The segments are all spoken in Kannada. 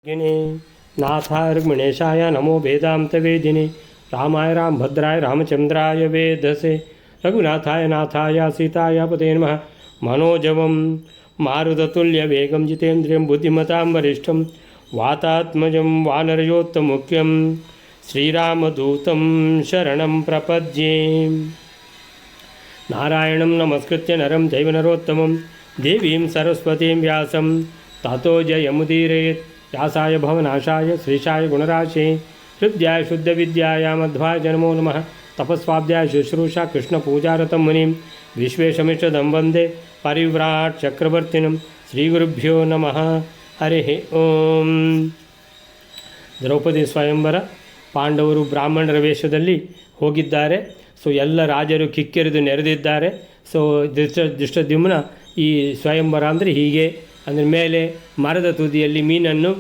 गिने नाथाय रुक्मिणेशाय नमो वेदान्तवेदिने रामाय रामभद्राय रामचन्द्राय वेदसे रघुनाथाय नाथाय सीताय पते नमः मनोजवं मारुततुल्यवेगं जितेन्द्रियं बुद्धिमतां वरिष्ठं वातात्मजं वानरयोत्तमुख्यं श्रीरामदूतं शरणं प्रपद्ये नारायणं नमस्कृत्य नरं चैव नरोत्तमं देवीं सरस्वतीं व्यासं ततो जयमुदीरयेत् व्यासाय भवनाशाय श्रीशाय गुणराशे हृद्याय शुद्धविद्याय मध्वाय जन्मो नमः तपस्वाध्याय शुश्रूषा कृष्णपूजारतं मुनिं विश्वेशमिष्टदं वन्दे परिव्राट् चक्रवर्तिनं श्रीगुरुभ्यो नमः हरिः ಓಂ. ದ್ರೌಪದಿ ಸ್ವಯಂವರ ಪಾಂಡವರು ಬ್ರಾಹ್ಮಣರ ವೇಷದಲ್ಲಿ ಹೋಗಿದ್ದಾರೆ. ಸೊ ಎಲ್ಲ ರಾಜರು ಕಿಕ್ಕಿರಿದು ನೆರೆದಿದ್ದಾರೆ. ಸೊ ಧೃಷ್ಟದ್ಯುಮ್ನ ಈ ಸ್ವಯಂವರ ಅಂದರೆ ಹೀಗೆ ಅಂದರೆ ಮೇಲೆ ಮರದ ತುದಿಯಲ್ಲಿ ಮೀನನ್ನು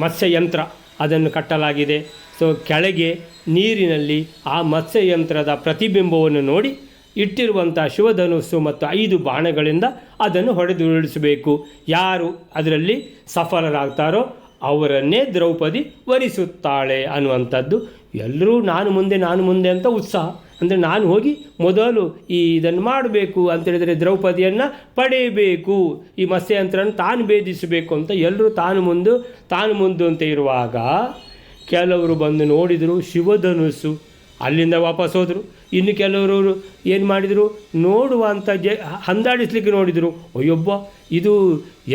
ಮತ್ಸ್ಯಯಂತ್ರ ಅದನ್ನು ಕಟ್ಟಲಾಗಿದೆ. ಸೊ ಕೆಳಗೆ ನೀರಿನಲ್ಲಿ ಆ ಮತ್ಸ್ಯಯಂತ್ರದ ಪ್ರತಿಬಿಂಬವನ್ನು ನೋಡಿ ಇಟ್ಟಿರುವಂಥ ಶಿವಧನುಸ್ಸು ಮತ್ತು 5 ಬಾಣಗಳಿಂದ ಅದನ್ನು ಹೊಡೆದುರುಳಿಸಬೇಕು. ಯಾರು ಅದರಲ್ಲಿ ಸಫಲರಾಗ್ತಾರೋ ಅವರನ್ನೇ ದ್ರೌಪದಿ ವರಿಸುತ್ತಾಳೆ ಅನ್ನುವಂಥದ್ದು. ಎಲ್ಲರೂ ನಾನು ಮುಂದೆ ಅಂತ ಉತ್ಸಾಹ. ಅಂದರೆ ನಾನು ಹೋಗಿ ಮೊದಲು ಇದನ್ನು ಮಾಡಬೇಕು ಅಂತೇಳಿದರೆ ದ್ರೌಪದಿಯನ್ನು ಪಡೆಯಬೇಕು, ಈ ಮತ್ಸ್ಯಯಂತ್ರನ ತಾನು ಭೇದಿಸಬೇಕು ಅಂತ ಎಲ್ಲರೂ ತಾನು ಮುಂದು ಅಂತ ಇರುವಾಗ ಕೆಲವರು ಬಂದು ನೋಡಿದರು ಶಿವಧನುಸ್ಸು, ಅಲ್ಲಿಂದ ವಾಪಸ್ ಹೋದರು. ಇನ್ನು ಕೆಲವರು ಏನು ಮಾಡಿದರು, ನೋಡುವಂಥ ಹಂದಾಡಿಸ್ಲಿಕ್ಕೆ ನೋಡಿದರು. ಅಯ್ಯೊಬ್ಬ ಇದು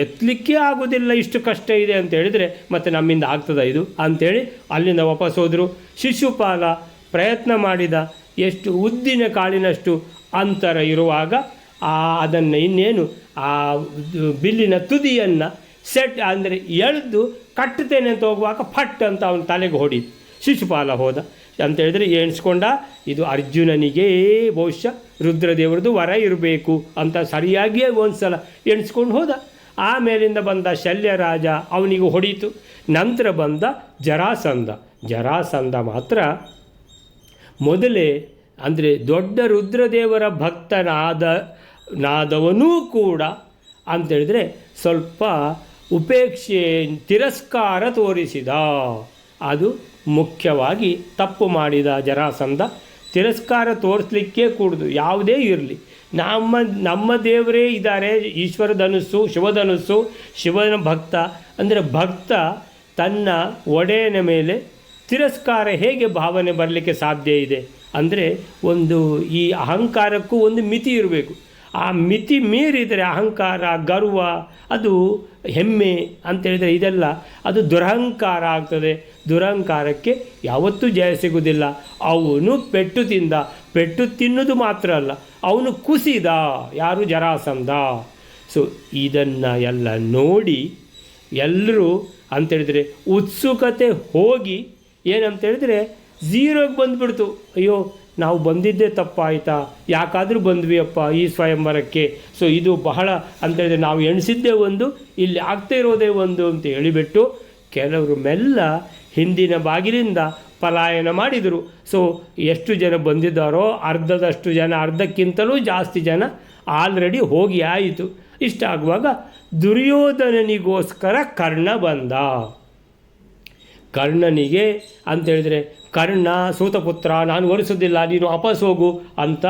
ಎತ್ತಲಿಕ್ಕೆ ಆಗೋದಿಲ್ಲ, ಇಷ್ಟು ಕಷ್ಟ ಇದೆ ಅಂತ ಹೇಳಿದರೆ ಮತ್ತು ನಮ್ಮಿಂದ ಆಗ್ತದ ಇದು ಅಂಥೇಳಿ ಅಲ್ಲಿಂದ ವಾಪಸ್ ಹೋದರು. ಶಿಶುಪಾಲ ಪ್ರಯತ್ನ ಮಾಡಿದ, ಎಷ್ಟು ಉದ್ದಿನ ಕಾಳಿನಷ್ಟು ಅಂತರ ಇರುವಾಗ ಅದನ್ನು ಇನ್ನೇನು ಆ ಬಿಲ್ಲಿನ ತುದಿಯನ್ನು ಸೆಟ್ ಅಂದರೆ ಎಳೆದು ಕಟ್ಟುತ್ತೇನೆ ಅಂತ ಹೋಗುವಾಗ ಫಟ್ ಅಂತ ಅವನ ತಲೆಗೆ ಹೊಡೀತು. ಶಿಶುಪಾಲ ಹೋದ ಅಂತೇಳಿದರೆ ಎಣಿಸ್ಕೊಂಡ ಇದು ಅರ್ಜುನನಿಗೆ ಬಹುಶಃ ರುದ್ರದೇವರದು ವರ ಇರಬೇಕು ಅಂತ ಸರಿಯಾಗಿಯೇ ಒಂದು ಸಲ ಎಣಿಸ್ಕೊಂಡು ಹೋದ. ಆಮೇಲಿಂದ ಬಂದ ಶಲ್ಯರಾಜ, ಅವನಿಗೆ ಹೊಡೀತು. ನಂತರ ಬಂದ ಜರಾಸಂಧ ಮಾತ್ರ ಮೊದಲೇ ಅಂದರೆ ದೊಡ್ಡ ರುದ್ರದೇವರ ಭಕ್ತನಾದವನೂ ಕೂಡ ಅಂತೇಳಿದರೆ ಸ್ವಲ್ಪ ಉಪೇಕ್ಷೆ ತಿರಸ್ಕಾರ ತೋರಿಸಿದ. ಅದು ಮುಖ್ಯವಾಗಿ ತಪ್ಪು ಮಾಡಿದ ಜರಾಸಂಧ. ತಿರಸ್ಕಾರ ತೋರಿಸಲಿಕ್ಕೆ ಕೂಡದು, ಯಾವುದೇ ಇರಲಿ. ನಮ್ಮ ದೇವರೇ ಇದ್ದಾರೆ, ಈಶ್ವರ ಧನುಸ್ಸು ಶಿವಧನುಸ್ಸು, ಶಿವನ ಭಕ್ತ ಅಂದರೆ ಭಕ್ತ ತನ್ನ ಒಡೆಯನ ಮೇಲೆ ತಿರಸ್ಕಾರ ಹೇಗೆ ಭಾವನೆ ಬರಲಿಕ್ಕೆ ಸಾಧ್ಯ ಇದೆ ಅಂದರೆ ಒಂದು ಈ ಅಹಂಕಾರಕ್ಕೂ ಒಂದು ಮಿತಿ ಇರಬೇಕು. ಆ ಮಿತಿ ಮೀರಿದರೆ ಅಹಂಕಾರ, ಗರ್ವ, ಅದು ಹೆಮ್ಮೆ ಅಂತೇಳಿದರೆ ಇದೆಲ್ಲ ಅದು ದುರಹಂಕಾರ ಆಗ್ತದೆ. ದುರಹಂಕಾರಕ್ಕೆ ಯಾವತ್ತೂ ಜಯ ಸಿಗುವುದಿಲ್ಲ. ಅವನು ಪೆಟ್ಟು ತಿನ್ನೋದು ಮಾತ್ರ ಅಲ್ಲ, ಅವನು ಕುಸಿದ. ಯಾರು? ಜರಾಸಂಧ. ಸೊ ಇದನ್ನು ಎಲ್ಲ ನೋಡಿ ಎಲ್ಲರೂ ಅಂತೇಳಿದರೆ ಉತ್ಸುಕತೆ ಹೋಗಿ ಏನಂತೇಳಿದರೆ ಝೀರೋಗೆ ಬಂದುಬಿಡ್ತು. ಅಯ್ಯೋ ನಾವು ಬಂದಿದ್ದೇ ತಪ್ಪಾಯಿತಾ, ಯಾಕಾದರೂ ಬಂದ್ವಿ ಅಪ್ಪ ಈ ಸ್ವಯಂವರಕ್ಕೆ. ಸೊ ಇದು ಬಹಳ ಅಂತೇಳಿದರೆ ನಾವು ಎಣಿಸಿದ್ದೇ ಒಂದು, ಇಲ್ಲಿ ಆಗ್ತಾ ಇರೋದೇ ಒಂದು ಅಂತ ಹೇಳಿಬಿಟ್ಟು ಕೆಲವರು ಮೆಲ್ಲ ಹಿಂದಿನ ಬಾಗಿಲಿಂದ ಪಲಾಯನ ಮಾಡಿದರು. ಸೊ ಎಷ್ಟು ಜನ ಬಂದಿದ್ದಾರೋ ಅರ್ಧದಷ್ಟು ಜನ, ಅರ್ಧಕ್ಕಿಂತಲೂ ಜಾಸ್ತಿ ಜನ ಆಲ್ರೆಡಿ ಹೋಗಿ ಆಯಿತು. ಇಷ್ಟಾಗುವಾಗ ದುರ್ಯೋಧನನಿಗೋಸ್ಕರ ಕರ್ಣ ಬಂದ. ಕರ್ಣನಿಗೆ ಅಂತೇಳಿದರೆ ಕರ್ಣ ಸೂತಪುತ್ರ, ನಾನು ವರಿಸೋದಿಲ್ಲ, ನೀನು ವಾಪಸ್ ಹೋಗು ಅಂತ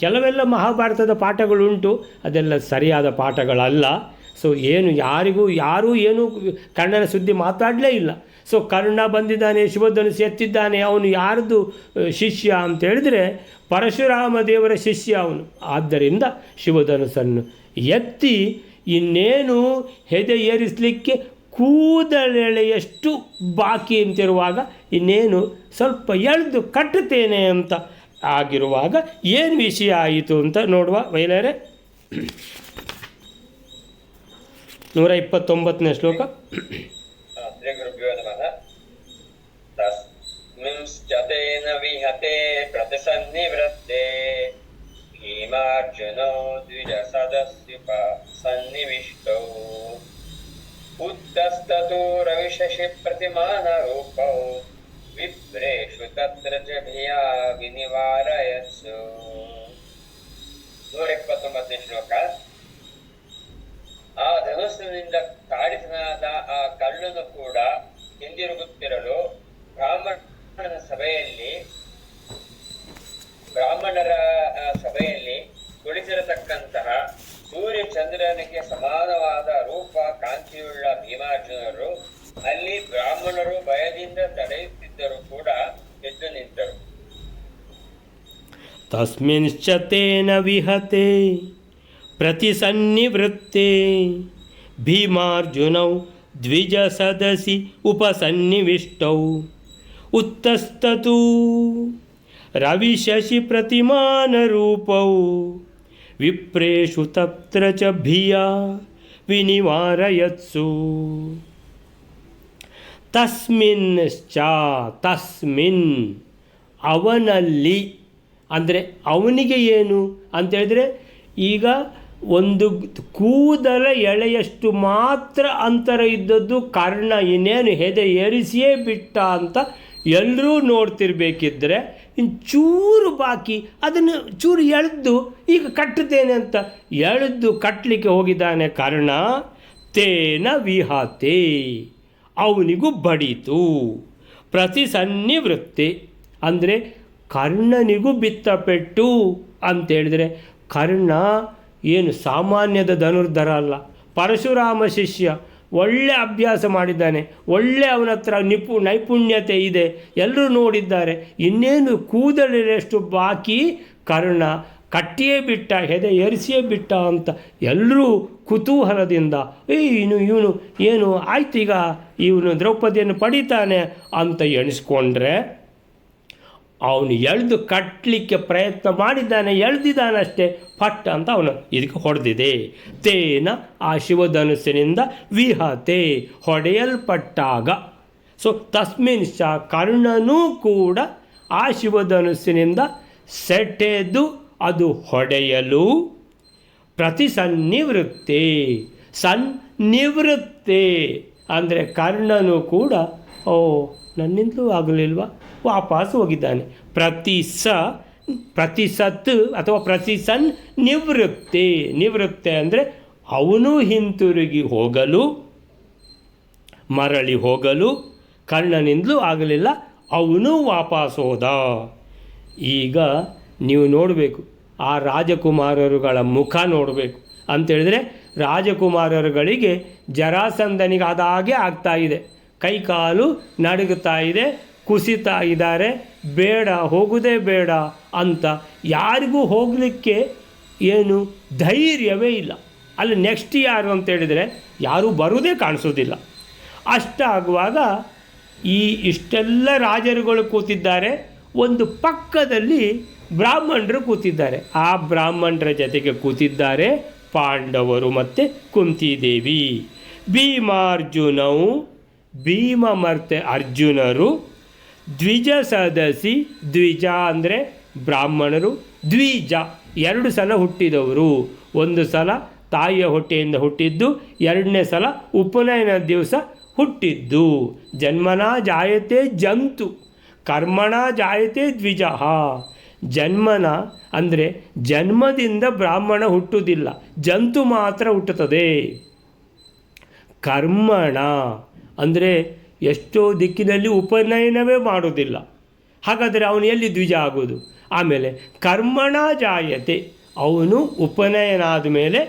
ಕೆಲವೆಲ್ಲ ಮಹಾಭಾರತದ ಪಾಠಗಳುಂಟು. ಅದೆಲ್ಲ ಸರಿಯಾದ ಪಾಠಗಳಲ್ಲ. ಸೊ ಯಾರೂ ಏನು ಕರ್ಣನ ಸುದ್ದಿ ಮಾತಾಡಲೇ ಇಲ್ಲ. ಸೊ ಕರ್ಣ ಬಂದಿದ್ದಾನೆ, ಶಿವಧನುಸ್ಸು ಎತ್ತಿದ್ದಾನೆ, ಅವನು ಯಾರ್ದು ಶಿಷ್ಯ ಅಂತೇಳಿದರೆ ಪರಶುರಾಮ ದೇವರ ಶಿಷ್ಯ ಅವನು. ಆದ್ದರಿಂದ ಶಿವಧನುಸ್ಸನ್ನು ಎತ್ತಿ ಇನ್ನೇನು ಹೆದೆ ಏರಿಸಲಿಕ್ಕೆ ಕೂದಲೆಳೆಯಷ್ಟು ಬಾಕಿ ಅಂತಿರುವಾಗ ಇನ್ನೇನು ಸ್ವಲ್ಪ ಎಳೆದು ಕಟ್ಟುತ್ತೇನೆ ಅಂತ ಆಗಿರುವಾಗ ಏನು ವಿಷಯ ಆಯಿತು ಅಂತ ನೋಡುವ. ವೈಲರೆ 129ನೇ ಶ್ಲೋಕ. ಶ್ರೀ ಗುರುಭ್ಯೋ ನಮಃ. ತಸ್ಮಿಂಶ್ಚತೇನ ವಿಹತೆ ಪ್ರತಿಸನ್ನಿವೃತ್ತೆ ಭೀಮಾರ್ಜುನೋ ದ್ವಿಜಸದಸ್ಯುಪ ಸನ್ನಿವಿಷ್ಟೌ ಉತ್ತಸ್ತತೋ ರವಿಶಶಿ ಪ್ರತಿಮಾನರೂಪೌ ವಿಪ್ರೇಷು ತತ್ರ ಚ ಭಿಯಾ ವಿನಿವಾರಯತ್ಸು. 129ನೇ ಶ್ಲೋಕ. ಆ ಧನುಸ್ಸಿನಿಂದ ತಾಡಿತನಾದ ಆ ಕಳ್ಳನು ಕೂಡ ಹಿಂದಿರುಗುತ್ತಿರಲು ಬ್ರಾಹ್ಮಣರ ಸಭೆಯಲ್ಲಿ ಕುಳಿತಿರತಕ್ಕಂತಹ ಸೂರ್ಯ ಚಂದ್ರನಿಗೆ ಸಮಾನವಾದ ರೂಪ ಕಾಂತಿಯುಳ್ಳ ಭೀಮಾರ್ಜುನರು ಅಲ್ಲಿ ಬ್ರಾಹ್ಮಣರು ಭಯದಿಂದ ತಡೆಯುತ್ತಿದ್ದರೂ ಕೂಡ ಎದ್ದು ನಿಂತರು. ತಸ್ಮಿಂಶ್ಚ ತೇನ ವಿಹತೆ ಪ್ರತಿಸನ್ನಿವೃತ್ತೆ ಭೀಮಾರ್ಜುನೌ ದ್ವಿಜ ಸದಸಿ ಉಪಸನ್ನಿವಿಷ್ಟೌ ಉತ್ತಸ್ತತು ರವಿಶಶಿ ಪ್ರತಿಮಾನರೂಪೌ ವಿಪ್ರೇಷು ತತ್ರ ಚ ಭಿಯಾ ವಿನಿವಾರಯತ್ಸು. ತಸ್ಮಿನ್ ಅವನಲ್ಲಿ ಅಂದರೆ ಅವನಿಗೆ ಏನು ಅಂತೇಳಿದರೆ ಈಗ ಒಂದು ಕೂದಲ ಎಳೆಯಷ್ಟು ಮಾತ್ರ ಅಂತರ ಇದ್ದದ್ದು ಕರ್ಣ, ಇನ್ನೇನು ಹೆದೆ ಏರಿಸಿಯೇ ಬಿಟ್ಟ ಅಂತ ಎಲ್ಲರೂ ನೋಡ್ತಿರ್ಬೇಕಿದ್ರೆ ಚೂರು ಬಾಕಿ ಅದನ್ನು ಚೂರು ಎಳೆದು ಈಗ ಕಟ್ಟುತ್ತೇನೆ ಅಂತ ಎಳೆದು ಕಟ್ಟಲಿಕ್ಕೆ ಹೋಗಿದ್ದಾನೆ ಕರ್ಣ. ತೇನ ವಿಹತೆ ಅವನಿಗೂ ಬಡಿತು. ಪ್ರತಿಸನ್ನಿವೃತ್ತಿ ಅಂದರೆ ಕರ್ಣನಿಗೂ ಬಿತ್ತಪೆಟ್ಟು ಅಂತೇಳಿದರೆ ಕರ್ಣ ಏನು ಸಾಮಾನ್ಯದ ಧನುರ್ಧರ ಅಲ್ಲ, ಪರಶುರಾಮ ಶಿಷ್ಯ, ಒಳ್ಳೆ ಅಭ್ಯಾಸ ಮಾಡಿದ್ದಾನೆ, ಒಳ್ಳೆ ಅವನ ಹತ್ರ ನೈಪುಣ್ಯತೆ ಇದೆ, ಎಲ್ಲರೂ ನೋಡಿದ್ದಾರೆ. ಇನ್ನೇನು ಕೂದಲೆಷ್ಟು ಬಾಕಿ ಕರ್ಣ ಕಟ್ಟಿಯೇ ಬಿಟ್ಟ, ಹೆದೆ ಏರಿಸಿಯೇ ಬಿಟ್ಟ ಅಂತ ಎಲ್ಲರೂ ಕುತೂಹಲದಿಂದ ಇವನು ಏನು ಆಯ್ತು, ಈಗ ಇವನು ದ್ರೌಪದಿಯನ್ನು ಪಡಿತಾನೆ ಅಂತ ಎಣಿಸ್ಕೊಂಡ್ರೆ ಅವನು ಎಳೆದು ಕಟ್ಟಲಿಕ್ಕೆ ಪ್ರಯತ್ನ ಮಾಡಿದ್ದಾನೆ, ಎಳೆದಿದ್ದಾನಷ್ಟೇ, ಪಟ್ಟ ಅಂತ ಅವನು ಇದಕ್ಕೆ ಹೊಡೆದಿದೆ. ತೇನ ಆ ಶಿವಧನುಸ್ಸಿನಿಂದ ವಿಹತೆ ಹೊಡೆಯಲ್ಪಟ್ಟಾಗ. ಸೊ ತಸ್ಮಿನ್ ಶ ಕರ್ಣನೂ ಕೂಡ ಆ ಶಿವಧನುಸ್ಸಿನಿಂದ ಸೆಟೆದು ಅದು ಹೊಡೆಯಲು ಪ್ರತಿಸನ್ನಿವೃತ್ತೆ. ಸನ್ನಿವೃತ್ತೆ ಅಂದರೆ ಕರ್ಣನು ಕೂಡ ನನ್ನಿಂದಲೂ ಆಗಲಿಲ್ವಾ, ವಾಪಸ್ ಹೋಗಿದ್ದಾನೆ. ಪ್ರತಿಸತ್ ಅಥವಾ ಪ್ರತಿಸನ್ ನಿವೃತ್ತೆ. ನಿವೃತ್ತೆ ಅಂದರೆ ಅವನು ಹಿಂತಿರುಗಿ ಹೋಗಲು, ಮರಳಿ ಹೋಗಲು ಕರ್ಣನಿಂದಲೂ ಆಗಲಿಲ್ಲ, ಅವನು ವಾಪಸ್ ಹೋದ. ಈಗ ನೀವು ನೋಡಬೇಕು ಆ ರಾಜಕುಮಾರರುಗಳ ಮುಖ ನೋಡಬೇಕು ಅಂತೇಳಿದರೆ, ರಾಜಕುಮಾರರುಗಳಿಗೆ ಜರಾಸಂಧನಿಗೆ ಆದಾಗೆ ಆಗ್ತಾ ಇದೆ, ಕೈಕಾಲು ನಡುಗುತ್ತಾ ಇದೆ, ಕುಸಿತಾ ಇದ್ದಾರೆ, ಬೇಡ ಹೋಗುವುದೇ ಬೇಡ ಅಂತ ಯಾರಿಗೂ ಹೋಗಲಿಕ್ಕೆ ಏನು ಧೈರ್ಯವೇ ಇಲ್ಲ. ಅಲ್ಲಿ ನೆಕ್ಸ್ಟ್ ಯಾರು ಅಂತೇಳಿದರೆ ಯಾರೂ ಬರುವುದೇ ಕಾಣಿಸೋದಿಲ್ಲ. ಅಷ್ಟಾಗುವಾಗ ಇಷ್ಟೆಲ್ಲ ರಾಜರುಗಳು ಕೂತಿದ್ದಾರೆ, ಒಂದು ಪಕ್ಕದಲ್ಲಿ ಬ್ರಾಹ್ಮಣರು ಕೂತಿದ್ದಾರೆ. ಆ ಬ್ರಾಹ್ಮಣರ ಜೊತೆಗೆ ಕೂತಿದ್ದಾರೆ ಪಾಂಡವರು ಮತ್ತು ಕುಂತಿದೇವಿ. ಭೀಮಾರ್ಜುನವು ಭೀಮಮರ್ತೆ ಅರ್ಜುನರು, ದ್ವಿಜ ಸದಸಿ, ದ್ವಿಜ ಅಂದರೆ ಬ್ರಾಹ್ಮಣರು, ದ್ವಿಜ 2 ಸಲ ಹುಟ್ಟಿದವರು. ಒಂದು ಸಲ ತಾಯಿಯ ಹೊಟ್ಟೆಯಿಂದ ಹುಟ್ಟಿದ್ದು, 2ನೇ ಸಲ ಉಪನಯನ ದಿವಸ ಹುಟ್ಟಿದ್ದು. ಜನ್ಮನ ಜಾಯತೆ ಜಂತು ಕರ್ಮಣ ಜಾಯತೆ ದ್ವಿಜ. ಜನ್ಮನ ಅಂದರೆ ಜನ್ಮದಿಂದ ಬ್ರಾಹ್ಮಣ ಹುಟ್ಟುವುದಿಲ್ಲ, ಜಂತು ಮಾತ್ರ ಹುಟ್ಟುತ್ತದೆ. ಕರ್ಮಣ ಅಂದರೆ ಎಷ್ಟೋ ದಿಕ್ಕಿನಲ್ಲಿ ಉಪನಯನವೇ ಮಾಡೋದಿಲ್ಲ, ಹಾಗಾದರೆ ಅವನು ಎಲ್ಲಿ ದ್ವಿಜ ಆಗೋದು? ಆಮೇಲೆ ಕರ್ಮಣ ಜಾಯತೆ, ಅವನು ಉಪನಯನ ಆದಮೇಲೆ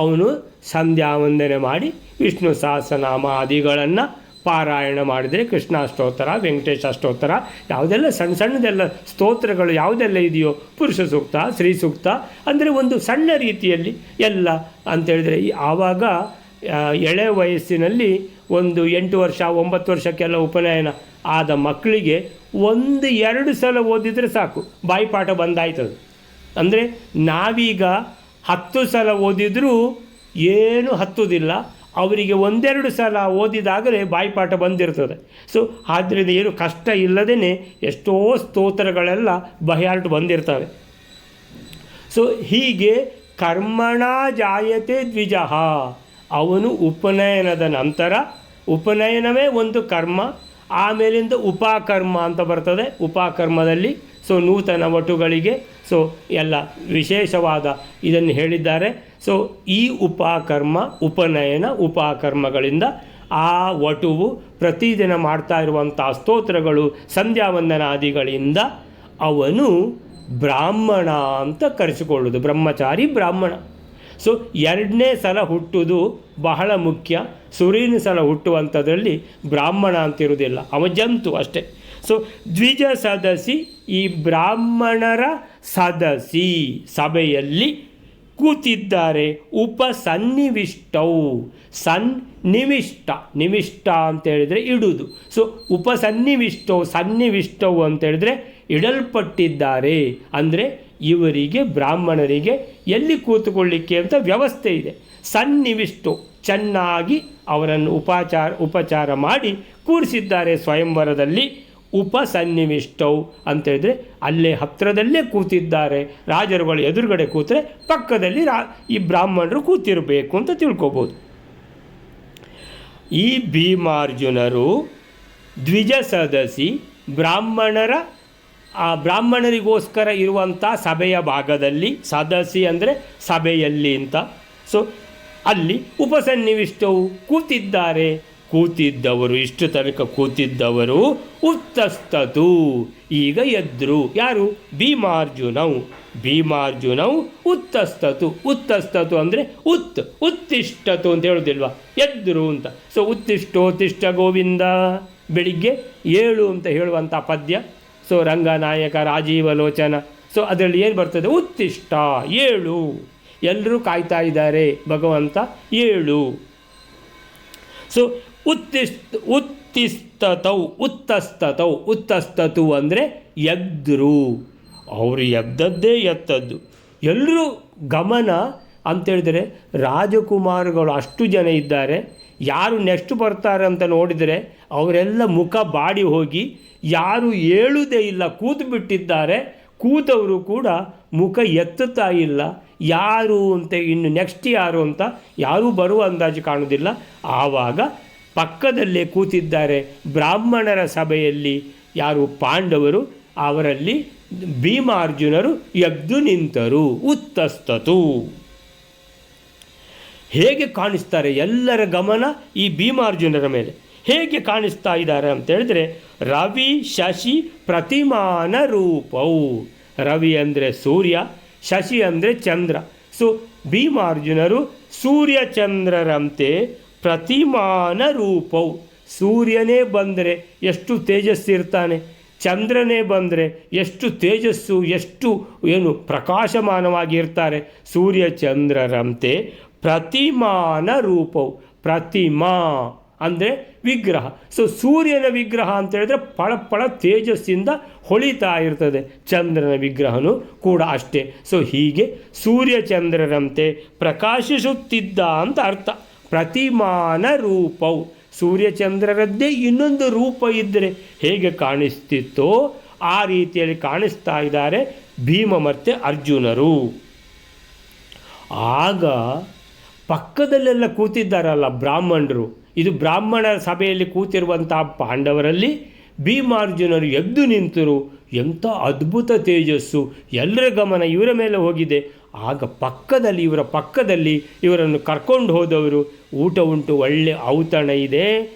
ಅವನು ಸಂಧ್ಯಾ ವಂದನೆ ಮಾಡಿ ವಿಷ್ಣು ಸಹಸ್ರನಾಮ ಆದಿಗಳನ್ನು ಪಾರಾಯಣ ಮಾಡಿದರೆ, ಕೃಷ್ಣಾಷ್ಟೋತ್ತರ, ವೆಂಕಟೇಶ ಅಷ್ಟೋತ್ತರ, ಯಾವುದೆಲ್ಲ ಸಣ್ಣ ಸಣ್ಣದೆಲ್ಲ ಸ್ತೋತ್ರಗಳು ಯಾವುದೆಲ್ಲ ಇದೆಯೋ, ಪುರುಷ ಸೂಕ್ತ, ಸ್ತ್ರೀ ಸೂಕ್ತ ಅಂದರೆ ಒಂದು ಸಣ್ಣ ರೀತಿಯಲ್ಲಿ ಎಲ್ಲ ಅಂತೇಳಿದರೆ, ಆವಾಗ ಎಳೆ ವಯಸ್ಸಿನಲ್ಲಿ ಒಂದು 8 ವರ್ಷ 9 ವರ್ಷಕ್ಕೆಲ್ಲ ಉಪನಯನ ಆದ ಮಕ್ಕಳಿಗೆ 1-2 ಸಲ ಓದಿದರೆ ಸಾಕು, ಬಾಯಿಪಾಠ ಬಂದಾಯ್ತದು. ಅಂದರೆ ನಾವೀಗ 10 ಸಲ ಓದಿದರೂ ಏನು ಹತ್ತುವುದಿಲ್ಲ, ಅವರಿಗೆ 1-2 ಸಲ ಓದಿದಾಗಲೇ ಬಾಯಿಪಾಠ ಬಂದಿರ್ತದೆ. ಸೊ ಆದ್ದರಿಂದ ಏನು ಕಷ್ಟ ಇಲ್ಲದೇ ಎಷ್ಟೋ ಸ್ತೋತ್ರಗಳೆಲ್ಲ ಬಹ್ಯಾರ್ಟ್ ಬಂದಿರ್ತವೆ. ಸೊ ಹೀಗೆ ಕರ್ಮಣ ಜಾಯತೆ ದ್ವಿಜಃ, ಅವನು ಉಪನಯನದ ನಂತರ, ಉಪನಯನವೇ ಒಂದು ಕರ್ಮ, ಆಮೇಲಿಂದ ಉಪಕರ್ಮ ಅಂತ ಬರ್ತದೆ. ಉಪಕರ್ಮದಲ್ಲಿ ಸೊ ನೂತನ ವಟುಗಳಿಗೆ ಸೊ ಎಲ್ಲ ವಿಶೇಷವಾದ ಇದನ್ನು ಹೇಳಿದ್ದಾರೆ. ಸೊ ಈ ಉಪಕರ್ಮ, ಉಪನಯನ ಉಪಕರ್ಮಗಳಿಂದ ಆ ವಟುವು ಪ್ರತಿದಿನ ಮಾಡ್ತಾ ಇರುವಂಥ ಸ್ತೋತ್ರಗಳು, ಸಂಧ್ಯಾವಂದನಾದಿಗಳಿಂದ ಅವನು ಬ್ರಾಹ್ಮಣ ಅಂತ ಕರೆಸಿಕೊಳ್ಳೋದು, ಬ್ರಹ್ಮಚಾರಿ ಬ್ರಾಹ್ಮಣ. ಸೊ ಎರಡನೇ ಸಲ ಹುಟ್ಟುವುದು ಬಹಳ ಮುಖ್ಯ. ಸೂರ್ಯನ ಸಲ ಹುಟ್ಟುವಂಥದ್ರಲ್ಲಿ ಬ್ರಾಹ್ಮಣ ಅಂತಿರುವುದಿಲ್ಲ, ಅವ ಜಂತು ಅಷ್ಟೇ. ಸೊ ದ್ವಿಜ ಸದಸಿ, ಈ ಬ್ರಾಹ್ಮಣರ ಸದಸಿ ಸಭೆಯಲ್ಲಿ ಕೂತಿದ್ದಾರೆ. ಉಪಸನ್ನಿವಿಷ್ಟವು, ಸನ್ನಿವಿಷ್ಟ, ನಿವಿಷ್ಟ ಅಂತ ಹೇಳಿದರೆ ಇಡುವುದು. ಸೊ ಉಪಸನ್ನಿವಿಷ್ಟವು, ಸನ್ನಿವಿಷ್ಟವು ಅಂತ ಹೇಳಿದರೆ ಇಡಲ್ಪಟ್ಟಿದ್ದಾರೆ. ಅಂದರೆ ಇವರಿಗೆ ಬ್ರಾಹ್ಮಣರಿಗೆ ಎಲ್ಲಿ ಕೂತುಕೊಳ್ಳಿಕ್ಕೆ ಅಂತ ವ್ಯವಸ್ಥೆ ಇದೆ. ಸನ್ನಿವಿಷ್ಟು, ಚೆನ್ನಾಗಿ ಅವರನ್ನು ಉಪಚಾರ ಮಾಡಿ ಕೂರಿಸಿದ್ದಾರೆ ಸ್ವಯಂವರದಲ್ಲಿ. ಉಪಸನ್ನಿವಿಷ್ಟವು ಅಂತೇಳಿದರೆ ಅಲ್ಲೇ ಹತ್ತಿರದಲ್ಲೇ ಕೂತಿದ್ದಾರೆ. ರಾಜರುಗಳು ಎದುರುಗಡೆ ಕೂತರೆ ಪಕ್ಕದಲ್ಲಿ ಈ ಬ್ರಾಹ್ಮಣರು ಕೂತಿರಬೇಕು ಅಂತ ತಿಳ್ಕೊಬೋದು. ಈ ಭೀಮಾರ್ಜುನರು ದ್ವಿಜ ಸದಸಿ ಬ್ರಾಹ್ಮಣರಿಗೋಸ್ಕರ ಇರುವಂಥ ಸಭೆಯ ಭಾಗದಲ್ಲಿ, ಸದಸಿ ಅಂದರೆ ಸಭೆಯಲ್ಲಿ ಅಂತ. ಸೊ ಅಲ್ಲಿ ಉಪಸನ್ನಿವಿಷ್ಟವು ಕೂತಿದ್ದಾರೆ. ಕೂತಿದ್ದವರು, ಇಷ್ಟು ತನಕ ಕೂತಿದ್ದವರು ಉತ್ತಸ್ತತು, ಈಗ ಎದ್ರು. ಯಾರು? ಭೀಮಾರ್ಜುನವು ಉತ್ತಸ್ತತು. ಉತ್ತಸ್ತತು ಅಂದರೆ ಉತ್ತಿಷ್ಟತು ಅಂತ ಹೇಳೋದಿಲ್ವಾ, ಎದ್ರು ಅಂತ. ಸೊ ಉತ್ತಿಷ್ಟ ಗೋವಿಂದ, ಬೆಳಿಗ್ಗೆ 7 ಅಂತ ಹೇಳುವಂಥ ಪದ್ಯ. ಸೊ ರಂಗನಾಯಕ ರಾಜೀವಲೋಚನ. ಸೊ ಅದರಲ್ಲಿ ಏನು ಬರ್ತದೆ? ಉತ್ತಿಷ್ಟ, 7. ಎಲ್ಲರೂ ಕಾಯ್ತಾ ಇದ್ದಾರೆ, ಭಗವಂತ 7. ಸೊ ಉತ್ತಸ್ತತು ಅಂದರೆ ಎದ್ರು. ಅವರು ಎದ್ದದ್ದೇ ಎತ್ತದ್ದು. ಎಲ್ಲರೂ ಗಮನ ಅಂತೇಳಿದರೆ ರಾಜಕುಮಾರಗಳು ಅಷ್ಟು ಜನ ಇದ್ದಾರೆ. ಯಾರು ನೆಕ್ಸ್ಟ್ ಬರ್ತಾರೆ ಅಂತ ನೋಡಿದರೆ ಅವರೆಲ್ಲ ಮುಖ ಬಾಡಿ ಹೋಗಿ ಯಾರು ಏಳುವುದೇ ಇಲ್ಲ, ಕೂತು ಬಿಟ್ಟಿದ್ದಾರೆ. ಕೂತವರು ಕೂಡ ಮುಖ ಎತ್ತುತ್ತಾ ಇಲ್ಲ. ಯಾರು ಅಂತ, ಇನ್ನು ನೆಕ್ಸ್ಟ್ ಯಾರು ಅಂತ ಯಾರೂ ಬರುವ ಅಂದಾಜು ಕಾಣುವುದಿಲ್ಲ. ಆವಾಗ ಪಕ್ಕದಲ್ಲೇ ಕೂತಿದ್ದಾರೆ ಬ್ರಾಹ್ಮಣರ ಸಭೆಯಲ್ಲಿ ಯಾರು? ಪಾಂಡವರು. ಅವರಲ್ಲಿ ಭೀಮಾರ್ಜುನರು ಎದ್ದು ನಿಂತರು. ಉತ್ತಸ್ತತು. ಹೇಗೆ ಕಾಣಿಸ್ತಾರೆ? ಎಲ್ಲರ ಗಮನ ಈ ಭೀಮಾರ್ಜುನರ ಮೇಲೆ. ಹೇಗೆ ಕಾಣಿಸ್ತಾ ಇದ್ದಾರೆ ಅಂತ ಹೇಳಿದ್ರೆ, ರವಿ ಶಶಿ ಪ್ರತಿಮಾನ ರೂಪವು. ರವಿ ಅಂದರೆ ಸೂರ್ಯ, ಶಶಿ ಅಂದರೆ ಚಂದ್ರ. ಸೊ ಭೀಮಾರ್ಜುನರು ಸೂರ್ಯಚಂದ್ರರಂತೆ ಪ್ರತಿಮಾನ ರೂಪವು. ಸೂರ್ಯನೇ ಬಂದರೆ ಎಷ್ಟು ತೇಜಸ್ಸಿರ್ತಾನೆ, ಚಂದ್ರನೇ ಬಂದರೆ ಎಷ್ಟು ತೇಜಸ್ಸು, ಎಷ್ಟು ಪ್ರಕಾಶಮಾನವಾಗಿರ್ತಾರೆ. ಸೂರ್ಯಚಂದ್ರರಂತೆ ಪ್ರತಿಮಾನ ರೂಪವು. ಪ್ರತಿಮಾ ಅಂದರೆ ವಿಗ್ರಹ. ಸೊ ಸೂರ್ಯನ ವಿಗ್ರಹ ಅಂತ ಹೇಳಿದ್ರೆ ಪಳ ತೇಜಸ್ಸಿಂದ ಹೊಳಿತಾ ಇರ್ತದೆ. ಚಂದ್ರನ ವಿಗ್ರಹನೂ ಕೂಡ ಅಷ್ಟೇ. ಸೊ ಹೀಗೆ ಸೂರ್ಯಚಂದ್ರರಂತೆ ಪ್ರಕಾಶಿಸುತ್ತಿದ್ದ ಅಂತ ಅರ್ಥ. ಪ್ರತಿಮಾನ ರೂಪವು. ಸೂರ್ಯಚಂದ್ರರದ್ದೇ ಇನ್ನೊಂದು ರೂಪ ಇದ್ದರೆ ಹೇಗೆ ಕಾಣಿಸ್ತಿತ್ತೋ ಆ ರೀತಿಯಲ್ಲಿ ಕಾಣಿಸ್ತಾ ಇದ್ದಾರೆ ಭೀಮ ಮತ್ತು ಅರ್ಜುನರು. ಆಗ ಪಕ್ಕದಲ್ಲೆಲ್ಲ ಕೂತಿದ್ದಾರಲ್ಲ ಬ್ರಾಹ್ಮಣರು, ಇದು ಬ್ರಾಹ್ಮಣರ ಸಭೆಯಲ್ಲಿ ಕೂತಿರುವಂತಹ ಪಾಂಡವರಲ್ಲಿ ಭೀಮಾರ್ಜುನರು ಎದ್ದು ನಿಂತರು. ಎಂಥ ಅದ್ಭುತ ತೇಜಸ್ಸು, ಎಲ್ಲರ ಗಮನ ಇವರ ಮೇಲೆ ಹೋಗಿದೆ. ಆಗ ಇವರ ಪಕ್ಕದಲ್ಲಿ ಇವರನ್ನು ಕರ್ಕೊಂಡು ಹೋದವರು, ಊಟ ಉಂಟು, ಒಳ್ಳೆ ಔತಣ ಇದೆ,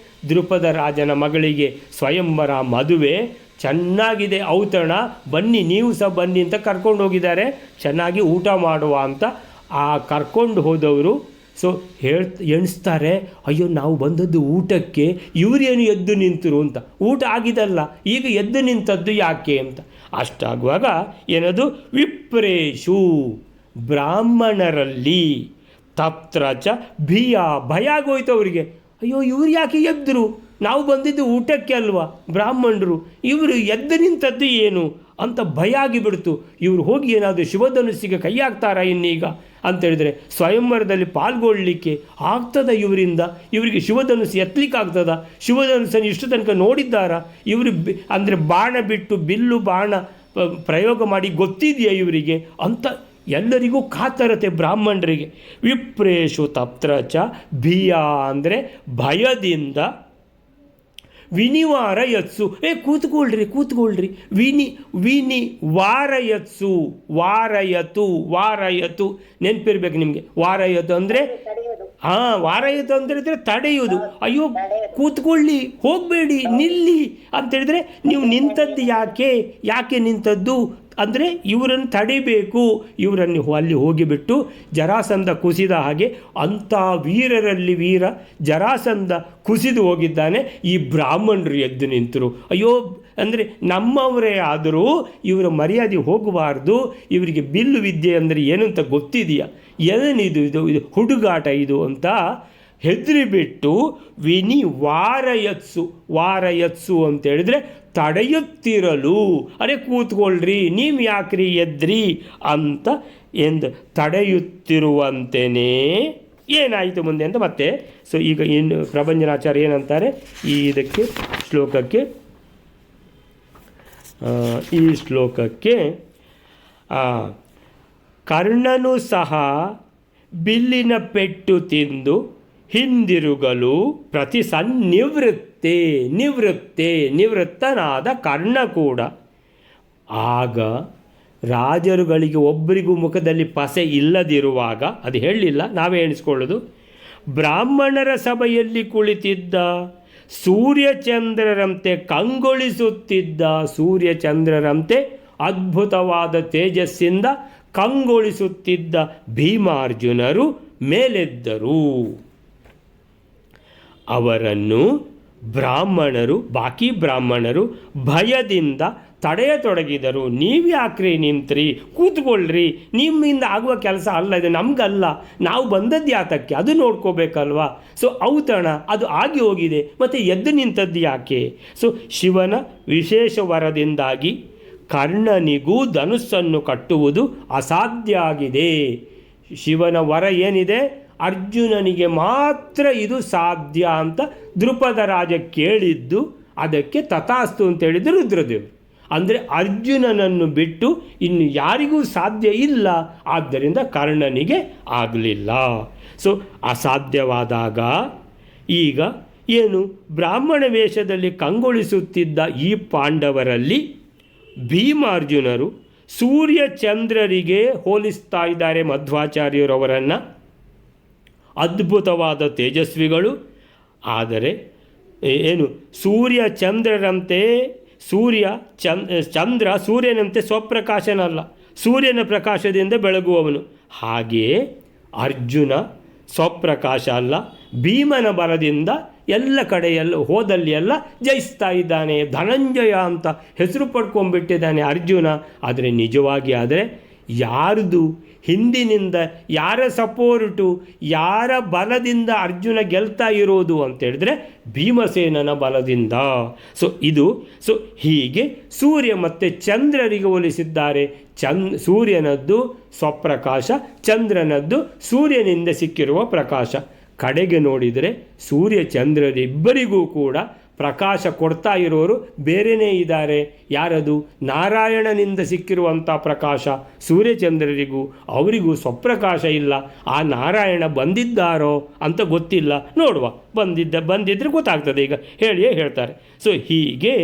ದ್ರುಪದ ರಾಜನ ಮಗಳಿಗೆ ಸ್ವಯಂವರ ಮದುವೆ, ಚೆನ್ನಾಗಿದೆ ಔತಣ, ಬನ್ನಿ ನೀವು ಸಹ ಬನ್ನಿ ಅಂತ ಕರ್ಕೊಂಡು ಹೋಗಿದ್ದಾರೆ, ಚೆನ್ನಾಗಿ ಊಟ ಮಾಡುವ ಅಂತ. ಆ ಕರ್ಕೊಂಡು ಹೋದವರು ಸೊ ಎಣಿಸ್ತಾರೆ, ಅಯ್ಯೋ ನಾವು ಬಂದದ್ದು ಊಟಕ್ಕೆ, ಇವರೇನು ಎದ್ದು ನಿಂತರು ಅಂತ. ಊಟ ಆಗಿದಲ್ಲ, ಈಗ ಎದ್ದು ನಿಂತದ್ದು ಯಾಕೆ ಅಂತ. ಅಷ್ಟಾಗುವಾಗ ಏನದು? ವಿಪ್ರೇಶು, ಬ್ರಾಹ್ಮಣರಲ್ಲಿ, ತತ್ರ ಚ ಭಯ ಆಗೋಯ್ತು ಅವರಿಗೆ. ಅಯ್ಯೋ ಇವ್ರು ಯಾಕೆ ಎದ್ದರು, ನಾವು ಬಂದಿದ್ದು ಊಟಕ್ಕೆ ಅಲ್ವಾ ಬ್ರಾಹ್ಮಣರು, ಇವರು ಎದ್ದು ನಿಂತದ್ದು ಏನು ಅಂತ ಭಯ ಆಗಿಬಿಡ್ತು. ಇವರು ಹೋಗಿ ಏನಾದರೂ ಶಿವಧನುಸ್ಸಿಗೆ ಕೈ ಹಾಕ್ತಾರಾ ಇನ್ನೀಗ ಅಂತೇಳಿದರೆ, ಸ್ವಯಂವರದಲ್ಲಿ ಪಾಲ್ಗೊಳ್ಳಲಿಕ್ಕೆ ಆಗ್ತದ ಇವರಿಗೆ ಶಿವಧನುಸ್ಸು ಎತ್ತಲಿಕ್ಕೆ ಆಗ್ತದ? ಶಿವಧನುಸ್ಸನ್ನು ಇಷ್ಟು ತನಕ ನೋಡಿದ್ದಾರಾ ಇವರು? ಅಂದರೆ ಬಾಣ ಬಿಟ್ಟು ಬಿಲ್ಲು ಬಾಣ ಪ್ರಯೋಗ ಮಾಡಿ ಗೊತ್ತಿದೆಯಾ ಇವರಿಗೆ ಅಂತ ಎಲ್ಲರಿಗೂ ಕಾತರತೆ ಬ್ರಾಹ್ಮಣರಿಗೆ. ವಿಪ್ರೇಶು ತತ್ರ ಚ ಭಿಯ ಅಂದರೆ ಭಯದಿಂದ, ವಿನಿವಾರಯತ್ಸು. ಕೂತ್ಕೊಳ್ರಿ. ವಿನಿ ವಾರಯತ್ಸು, ವಾರಯತು ನೆನಪಿರ್ಬೇಕು ನಿಮಗೆ. ವಾರಯತು ಅಂದರೆ ವಾರಯತು ಅಂದರೆ ತಡೆಯುವುದು. ಅಯ್ಯೋ ಕೂತ್ಕೊಳ್ಳಿ, ಹೋಗಬೇಡಿ, ನಿಲ್ಲಿ ಅಂತೇಳಿದ್ರೆ ನೀವು ನಿಂತದ್ದು ಯಾಕೆ ನಿಂತದ್ದು ಅಂದರೆ ಇವರನ್ನು ತಡಿಬೇಕು. ಇವರನ್ನು ಅಲ್ಲಿ ಹೋಗಿಬಿಟ್ಟು ಜರಾಸಂಧ ಕುಸಿದ ಹಾಗೆ ಅಂಥ ವೀರರಲ್ಲಿ ವೀರ ಜರಾಸಂಧ ಕುಸಿದು ಹೋಗಿದ್ದಾನೆ. ಈ ಬ್ರಾಹ್ಮಣರು ಎದ್ದು ನಿಂತರು. ಅಯ್ಯೋ ಅಂದರೆ ನಮ್ಮವರೇ ಆದರೂ ಇವರ ಮರ್ಯಾದೆ ಹೋಗಬಾರ್ದು. ಇವರಿಗೆ ಬಿಲ್ಲು ವಿದ್ಯೆ ಅಂದರೆ ಏನು ಅಂತ ಗೊತ್ತಿದೆಯಾ, ಏನಿದು ಇದು ಹುಡುಗಾಟ ಇದು ಅಂತ ಹೆದರಿಬಿಟ್ಟು ವಾರಯತ್ಸು ಅಂತೇಳಿದರೆ ತಡೆಯುತ್ತಿರಲು. ಕೂತ್ಕೊಳ್ರಿ, ನೀವು ಯಾಕ್ರಿ ಎದ್ರಿ ಅಂತ ಎಂದು ತಡೆಯುತ್ತಿರುವಂತೆಯೇ ಏನಾಯಿತು ಮುಂದೆ ಅಂತ ಮತ್ತೆ. ಸೊ ಈಗ ಇನ್ನು ಪ್ರಭಂಜನಾಚಾರ್ಯ ಏನಂತಾರೆ ಇದಕ್ಕೆ ಈ ಶ್ಲೋಕಕ್ಕೆ ಕರ್ಣನು ಸಹ ಬಿಲ್ಲಿನ ಪೆಟ್ಟು ತಿಂದು ಹಿಂದಿರುಗಲು ನಿವೃತ್ತನಾದ ಕರ್ಣ ಕೂಡ. ಆಗ ರಾಜರುಗಳಿಗೆ ಒಬ್ಬರಿಗೂ ಮುಖದಲ್ಲಿ ಪಸೆ ಇಲ್ಲದಿರುವಾಗ, ಅದು ಹೇಳಲಿಲ್ಲ, ನಾವೇ ಎಣಿಸ್ಕೊಳ್ಳೋದು, ಬ್ರಾಹ್ಮಣರ ಸಭೆಯಲ್ಲಿ ಕುಳಿತಿದ್ದ ಸೂರ್ಯಚಂದ್ರರಂತೆ ಕಂಗೊಳಿಸುತ್ತಿದ್ದ ಸೂರ್ಯಚಂದ್ರರಂತೆ ಅದ್ಭುತವಾದ ತೇಜಸ್ಸಿಂದ ಕಂಗೊಳಿಸುತ್ತಿದ್ದ ಭೀಮಾರ್ಜುನರು ಮೇಲೆದ್ದರು. ಅವರನ್ನು ಬಾಕಿ ಬ್ರಾಹ್ಮಣರು ಭಯದಿಂದ ತಡೆಯತೊಡಗಿದರು. ನೀವು ಯಾಕ್ರಿ ನಿಂತ್ರಿ, ಕೂತ್ಕೊಳ್ರಿ, ನಿಮ್ಮಿಂದ ಆಗುವ ಕೆಲಸ ಅಲ್ಲ ಇದು, ನಮಗಲ್ಲ, ನಾವು ಬಂದದ್ದು ಯಾತಕ್ಕೆ ಅದು ನೋಡ್ಕೋಬೇಕಲ್ವಾ. ಸೊ ಔತಣ ಅದು ಆಗಿ ಹೋಗಿದೆ, ಮತ್ತು ಎದ್ದು ನಿಂತದ್ದು ಯಾಕೆ. ಸೊ ಶಿವನ ವಿಶೇಷ ವರದಿಂದಾಗಿ ಕರ್ಣನಿಗೂ ಧನುಸ್ಸನ್ನು ಕಟ್ಟುವುದು ಅಸಾಧ್ಯ ಆಗಿದೆ. ಶಿವನ ವರ ಏನಿದೆ, ಅರ್ಜುನನಿಗೆ ಮಾತ್ರ ಇದು ಸಾಧ್ಯ ಅಂತ ದೃಪದ ರಾಜ ಕೇಳಿದ್ದು, ಅದಕ್ಕೆ ತಥಾಸ್ತು ಅಂತ ಹೇಳಿದ್ರು ರುದ್ರದೇವರು. ಅಂದರೆ ಅರ್ಜುನನನ್ನು ಬಿಟ್ಟು ಇನ್ನು ಯಾರಿಗೂ ಸಾಧ್ಯ ಇಲ್ಲ, ಆದ್ದರಿಂದ ಕರ್ಣನಿಗೆ ಆಗಲಿಲ್ಲ. ಸೊ ಅಸಾಧ್ಯವಾದಾಗ ಈಗ ಏನು, ಬ್ರಾಹ್ಮಣ ವೇಷದಲ್ಲಿ ಕಂಗೊಳಿಸುತ್ತಿದ್ದ ಈ ಪಾಂಡವರಲ್ಲಿ ಭೀಮಾರ್ಜುನರು ಸೂರ್ಯಚಂದ್ರರಿಗೆ ಹೋಲಿಸ್ತಾ ಇದ್ದಾರೆ ಮಧ್ವಾಚಾರ್ಯರವರನ್ನು. ಅದ್ಭುತವಾದ ತೇಜಸ್ವಿಗಳು. ಆದರೆ ಏನು, ಸೂರ್ಯಚಂದ್ರರಂತೆ ಚಂದ್ರ ಸೂರ್ಯನಂತೆ ಸ್ವಪ್ರಕಾಶನಲ್ಲ, ಸೂರ್ಯನ ಪ್ರಕಾಶದಿಂದ ಬೆಳಗುವವನು. ಹಾಗೆಯೇ ಅರ್ಜುನ ಸ್ವಪ್ರಕಾಶ ಅಲ್ಲ, ಭೀಮನ ಬಲದಿಂದ ಎಲ್ಲ ಕಡೆಯಲ್ಲ ಹೋದಲ್ಲಿ ಎಲ್ಲ ಜಯಿಸ್ತಾ ಇದ್ದಾನೆ. ಧನಂಜಯ ಅಂತ ಹೆಸರು ಪಡ್ಕೊಂಡ್ಬಿಟ್ಟಿದ್ದಾನೆ ಅರ್ಜುನ. ಆದರೆ ನಿಜವಾಗಿ ಆದರೆ ಯಾರ್ದು ಹಿಂದಿನಿಂದ ಯಾರ ಸಪೋರ್ಟು, ಯಾರ ಬಲದಿಂದ ಅರ್ಜುನ ಗೆಲ್ತಾ ಇರೋದು ಅಂತೇಳಿದ್ರೆ ಭೀಮಸೇನನ ಬಲದಿಂದ. ಸೊ ಹೀಗೆ ಸೂರ್ಯ ಮತ್ತು ಚಂದ್ರರಿಗೆ ಹೋಲಿಸಿದ್ದಾರೆ. ಸೂರ್ಯನದ್ದು ಸ್ವಪ್ರಕಾಶ, ಚಂದ್ರನದ್ದು ಸೂರ್ಯನಿಂದ ಸಿಕ್ಕಿರುವ ಪ್ರಕಾಶ. ಕಡೆಗೆ ನೋಡಿದರೆ ಸೂರ್ಯ ಚಂದ್ರರಿಬ್ಬರಿಗೂ ಕೂಡ ಪ್ರಕಾಶ ಕೊಡ್ತಾ ಇರೋರು ಬೇರೆಯೇ ಇದ್ದಾರೆ. ಯಾರದು? ನಾರಾಯಣನಿಂದ ಸಿಕ್ಕಿರುವಂಥ ಪ್ರಕಾಶ. ಸೂರ್ಯಚಂದ್ರರಿಗೂ ಅವರಿಗೂ ಸ್ವಪ್ರಕಾಶ ಇಲ್ಲ. ಆ ನಾರಾಯಣ ಬಂದಿದ್ದಾರೋ ಅಂತ ಗೊತ್ತಿಲ್ಲ, ನೋಡುವ, ಬಂದಿದ್ದರೆ ಗೊತ್ತಾಗ್ತದೆ. ಈಗ ಹೇಳ್ತಾರೆ. ಸೊ ಹೀಗೆ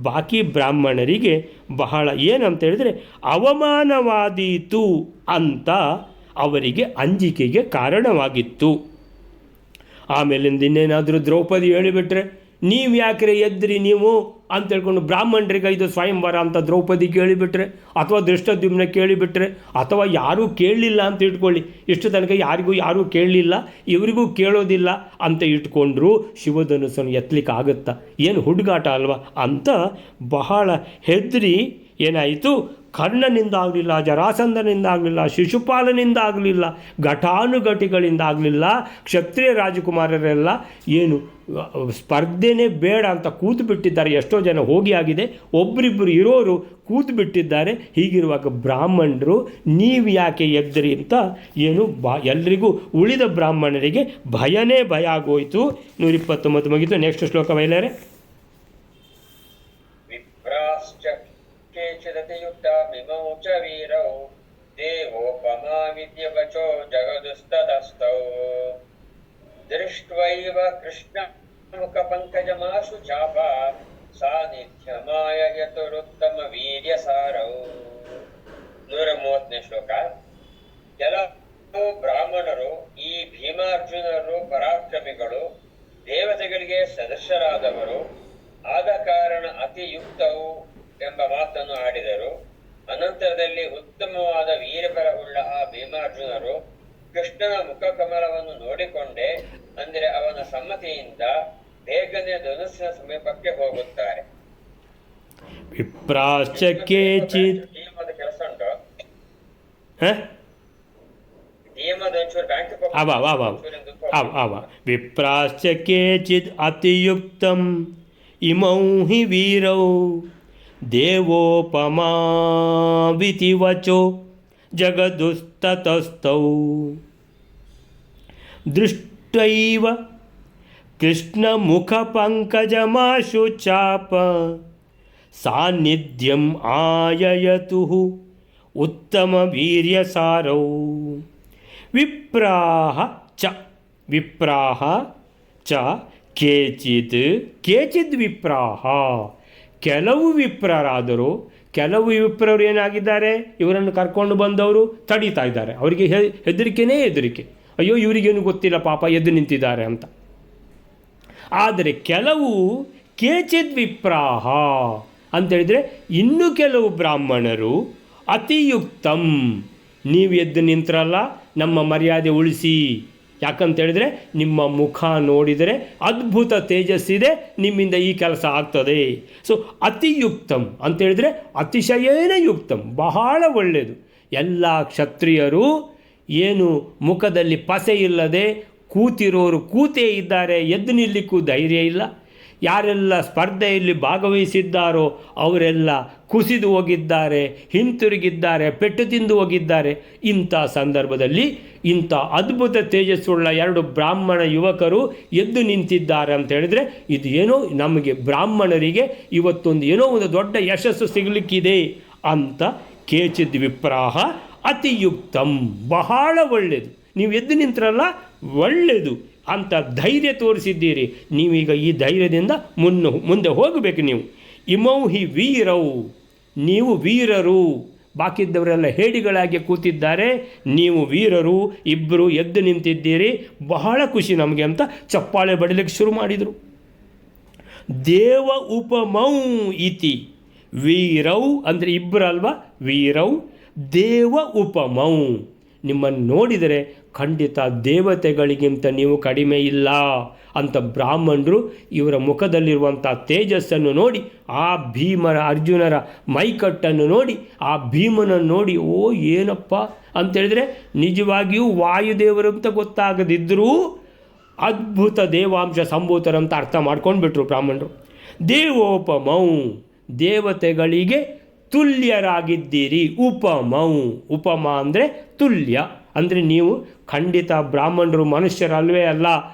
ಬಾಕಿ ಬ್ರಾಹ್ಮಣರಿಗೆ ಬಹಳ ಏನಂತ ಹೇಳಿದರೆ ಅವಮಾನವಾದೀತು ಅಂತ ಅವರಿಗೆ ಅಂಜಿಕೆಗೆ ಕಾರಣವಾಗಿತ್ತು. ಆಮೇಲಿಂದ ಇನ್ನೇನಾದರೂ ದ್ರೌಪದಿ ಹೇಳಿಬಿಟ್ರೆ, ನೀವು ಯಾಕ್ರೆ ಎದ್ರಿ ನೀವು ಅಂತ ಹೇಳ್ಕೊಂಡು ಬ್ರಾಹ್ಮಣರಿಗೆ ಇದು ಸ್ವಯಂವರ ಅಂತ ದ್ರೌಪದಿ ಕೇಳಿಬಿಟ್ರೆ, ಅಥವಾ ದೃಷ್ಟದ್ಯುಮ್ನ ಕೇಳಿಬಿಟ್ರೆ, ಅಥವಾ ಯಾರೂ ಕೇಳಲಿಲ್ಲ ಅಂತ ಇಟ್ಕೊಳ್ಳಿ, ಇಷ್ಟು ತನಕ ಯಾರೂ ಕೇಳಲಿಲ್ಲ, ಇವರಿಗೂ ಕೇಳೋದಿಲ್ಲ ಅಂತ ಇಟ್ಕೊಂಡ್ರು, ಶಿವಧನುಸ್ಸನ್ನು ಎತ್ತಲಿಕ್ಕೆ ಆಗುತ್ತಾ, ಏನು ಹುಡುಗಾಟ ಅಲ್ವಾ ಅಂತ ಬಹಳ ಹೆದರಿ ಏನಾಯಿತು, ಕರ್ಣನಿಂದ ಆಗಲಿಲ್ಲ, ಜರಾಸಂಧನಿಂದ ಆಗಲಿಲ್ಲ, ಶಿಶುಪಾಲನಿಂದ ಆಗಲಿಲ್ಲ, ಘಟಾನುಘಟಿಗಳಿಂದ ಆಗಲಿಲ್ಲ, ಕ್ಷತ್ರಿಯ ರಾಜಕುಮಾರರೆಲ್ಲ ಏನು ಸ್ಪರ್ಧೆನೇ ಬೇಡ ಅಂತ ಕೂತು ಬಿಟ್ಟಿದ್ದಾರೆ. ಎಷ್ಟೋ ಜನ ಹೋಗಿ ಆಗಿದೆ, ಒಬ್ಬರಿಬ್ಬರು ಇರೋರು ಕೂತು ಬಿಟ್ಟಿದ್ದಾರೆ. ಹೀಗಿರುವಾಗ ಬ್ರಾಹ್ಮಣರು ನೀವು ಯಾಕೆ ಎದ್ರಿ ಅಂತ ಏನು ಎಲ್ರಿಗೂ ಉಳಿದ ಬ್ರಾಹ್ಮಣರಿಗೆ ಭಯನೇ ಭಯ ಆಗೋಯ್ತು. 129 ಮುಗಿತು. ನೆಕ್ಸ್ಟ್ ಶ್ಲೋಕ ಬಯಲಾರೆ. केचिदतियुक्तामिमौ च वीरौ देवोपमाविद्यवचो जगदुस्ततस्तौ दृष्ट्वैव कृष्ण ಮುಖ ಪಂಕಜಮಾಶು ಚಾಪ ಸಾನ್ನಿಧ್ಯಮಾಯ ಯತುರುತ್ತಮ ವೀರ್ಯ ಸಾರವು. 130ನೇ ಶ್ಲೋಕ. ಕೆಲವು ಬ್ರಾಹ್ಮಣರು ಈ ಭೀಮಾರ್ಜುನರು ಪರಾಕ್ರಮಿಗಳು, ದೇವತೆಗಳಿಗೆ ಸದೃಶರಾದವರು ಆದ ಕಾರಣ ಅತಿ ಯುಕ್ತವು ಎಂಬ ಮಾತನ್ನು ಆಡಿದರು. ಅನಂತರದಲ್ಲಿ ಉತ್ತಮವಾದ ವೀರಬಲವುಳ್ಳ ಆ ಭೀಮಾರ್ಜುನರು ಕೃಷ್ಣನ ಮುಖ ಕಮಲವನ್ನು ನೋಡಿಕೊಂಡೇ, ಅಂದರೆ ಅವನ ಸಮ್ಮತಿಯಿಂದ ಬೇಗನೆ ಧನುಸ್ಸಿನ ಸಮೀಪಕ್ಕೆ ಹೋಗುತ್ತಾರೆ. ವಿಪ್ರಾಶ್ಚ ಕೇಚಿತ್ ಕೆಲಸ ಉಂಟು. ವಿಪ್ರಾಶ್ಚ ಕೇಚಿದ್ ಅತಿಯುಕ್ತಂ ಇಮೌ ಹಿ ವೀರೌ ದೇವೋಪಮಾವಿತಿ ವಚೋ ಜಗದುಸ್ತತಸ್ಥೌ ದೃಷ್ಟೈವ ಕೃಷ್ಣಮುಖಪಂಕಜಮಾಶು ಚಾಪ ಸಾನ್ನಿಧ್ಯಂ ಆಯಯತು ಉತ್ತಮ ವೀರ್ಯಸಾರೌ. ವಿಪ್ರಾಹ ಚ ಕೇಚಿದ್ ವಿಪ್ರಾಹ, ಕೆಲವು ವಿಪ್ರರಾದರು. ಕೆಲವು ವಿಪ್ರರು ಏನಾಗಿದ್ದಾರೆ, ಇವರನ್ನು ಕರ್ಕೊಂಡು ಬಂದವರು ತಡೀತಾ ಇದ್ದಾರೆ. ಅವರಿಗೆ ಹೆದರಿಕೆನೇ ಹೆದರಿಕೆ, ಅಯ್ಯೋ ಇವರಿಗೇನು ಗೊತ್ತಿಲ್ಲ ಪಾಪ ಎದ್ದು ನಿಂತಿದ್ದಾರೆ ಅಂತ. ಆದರೆ ಕೆಲವು ಕೇಚಿದ್ ವಿಪ್ರಾಹ ಅಂತೇಳಿದರೆ, ಇನ್ನು ಕೆಲವು ಬ್ರಾಹ್ಮಣರು ಅತಿಯುಕ್ತಂ, ನೀವು ಎದ್ದು ನಿಂತ್ರಲ್ಲ ನಮ್ಮ ಮರ್ಯಾದೆ ಉಳಿಸಿ, ಯಾಕಂತೇಳಿದರೆ ನಿಮ್ಮ ಮುಖ ನೋಡಿದರೆ ಅದ್ಭುತ ತೇಜಸ್ಸಿದೆ, ನಿಮ್ಮಿಂದ ಈ ಕೆಲಸ ಆಗ್ತದೆ. ಸೊ ಅತಿಯುಕ್ತಂ ಅಂತೇಳಿದರೆ ಅತಿಶಯೇನ ಯುಕ್ತಂ, ಬಹಳ ಒಳ್ಳೆಯದು. ಎಲ್ಲ ಕ್ಷತ್ರಿಯರು ಏನು ಮುಖದಲ್ಲಿ ಪಸೆ ಇಲ್ಲದೆ ಕೂತಿರೋರು ಕೂತೇ ಇದ್ದಾರೆ, ಎದ್ದು ನಿಲ್ಲಕ್ಕೂ ಧೈರ್ಯ ಇಲ್ಲ. ಯಾರೆಲ್ಲ ಸ್ಪರ್ಧೆಯಲ್ಲಿ ಭಾಗವಹಿಸಿದ್ದಾರೋ ಅವರೆಲ್ಲ ಕುಸಿದು ಹೋಗಿದ್ದಾರೆ, ಹಿಂತಿರುಗಿದ್ದಾರೆ, ಪೆಟ್ಟು ತಿಂದು ಹೋಗಿದ್ದಾರೆ. ಇಂಥ ಸಂದರ್ಭದಲ್ಲಿ ಇಂಥ ಅದ್ಭುತ ತೇಜಸ್ಸುಳ್ಳ 2 ಬ್ರಾಹ್ಮಣ ಯುವಕರು ಎದ್ದು ನಿಂತಿದ್ದಾರೆ ಅಂತ ಹೇಳಿದರೆ, ಇದು ಏನೋ ನಮಗೆ ಬ್ರಾಹ್ಮಣರಿಗೆ ಇವತ್ತೊಂದು ಏನೋ ಒಂದು ದೊಡ್ಡ ಯಶಸ್ಸು ಸಿಗಲಿಕ್ಕಿದೆ ಅಂತ. ಕೇಚಿದ್ ವಿಪ್ರಾಹ ಅತಿಯುಕ್ತಂ, ಬಹಳ ಒಳ್ಳೆಯದು, ನೀವು ಎದ್ದು ನಿಂತ್ರಲ್ಲ ಒಳ್ಳೆಯದು ಅಂತ ಧೈರ್ಯ ತೋರಿಸಿದ್ದೀರಿ. ನೀವೀಗ ಈ ಧೈರ್ಯದಿಂದ ಮುಂದೆ ಹೋಗಬೇಕು. ನೀವು ಇಮೌ ಹಿ ವೀರೌ, ನೀವು ವೀರರು. ಬಾಕಿದ್ದವರೆಲ್ಲ ಹೇಡಿಗಳಾಗಿ ಕೂತಿದ್ದಾರೆ, ನೀವು ವೀರರು, ಇಬ್ಬರು ಎದ್ದು ನಿಂತಿದ್ದೀರಿ, ಬಹಳ ಖುಷಿ ನಮಗೆ ಅಂತ ಚಪ್ಪಾಳೆ ಬಡಿಲಿಕ್ಕೆ ಶುರು ಮಾಡಿದರು. ದೇವ ಉಪಮೌ ಇತಿ, ವೀರೌ ಅಂದರೆ ಇಬ್ಬರಲ್ವಾ, ವೀರೌ ದೇವ ಉಪಮೌ, ನಿಮ್ಮನ್ನು ನೋಡಿದರೆ ಖಂಡಿತ ದೇವತೆಗಳಿಗಿಂತ ನೀವು ಕಡಿಮೆ ಇಲ್ಲ ಅಂತ ಬ್ರಾಹ್ಮಣರು ಇವರ ಮುಖದಲ್ಲಿರುವಂಥ ತೇಜಸ್ಸನ್ನು ನೋಡಿ, ಆ ಅರ್ಜುನರ ಮೈಕಟ್ಟನ್ನು ನೋಡಿ, ಆ ಭೀಮನನ್ನು ನೋಡಿ, ಓ ಏನಪ್ಪ ಅಂತೇಳಿದರೆ ನಿಜವಾಗಿಯೂ ವಾಯುದೇವರು ಅಂತ ಗೊತ್ತಾಗದಿದ್ದರೂ ಅದ್ಭುತ ದೇವಾಂಶ ಸಂಭೂತರಂತ ಅರ್ಥ ಮಾಡ್ಕೊಂಡ್ಬಿಟ್ರು ಬ್ರಾಹ್ಮಣರು. ದೇವೋಪಮೌ, ದೇವತೆಗಳಿಗೆ ತುಲ್ಯರಾಗಿದ್ದೀರಿ. ಉಪಮೌ, ಉಪಮ ಅಂದರೆ ತುಲ್ಯ, ಅಂದರೆ ನೀವು ಖಂಡಿತ ಬ್ರಾಹ್ಮಣರು ಮನುಷ್ಯರಲ್ವೇ ಅಲ್ಲ,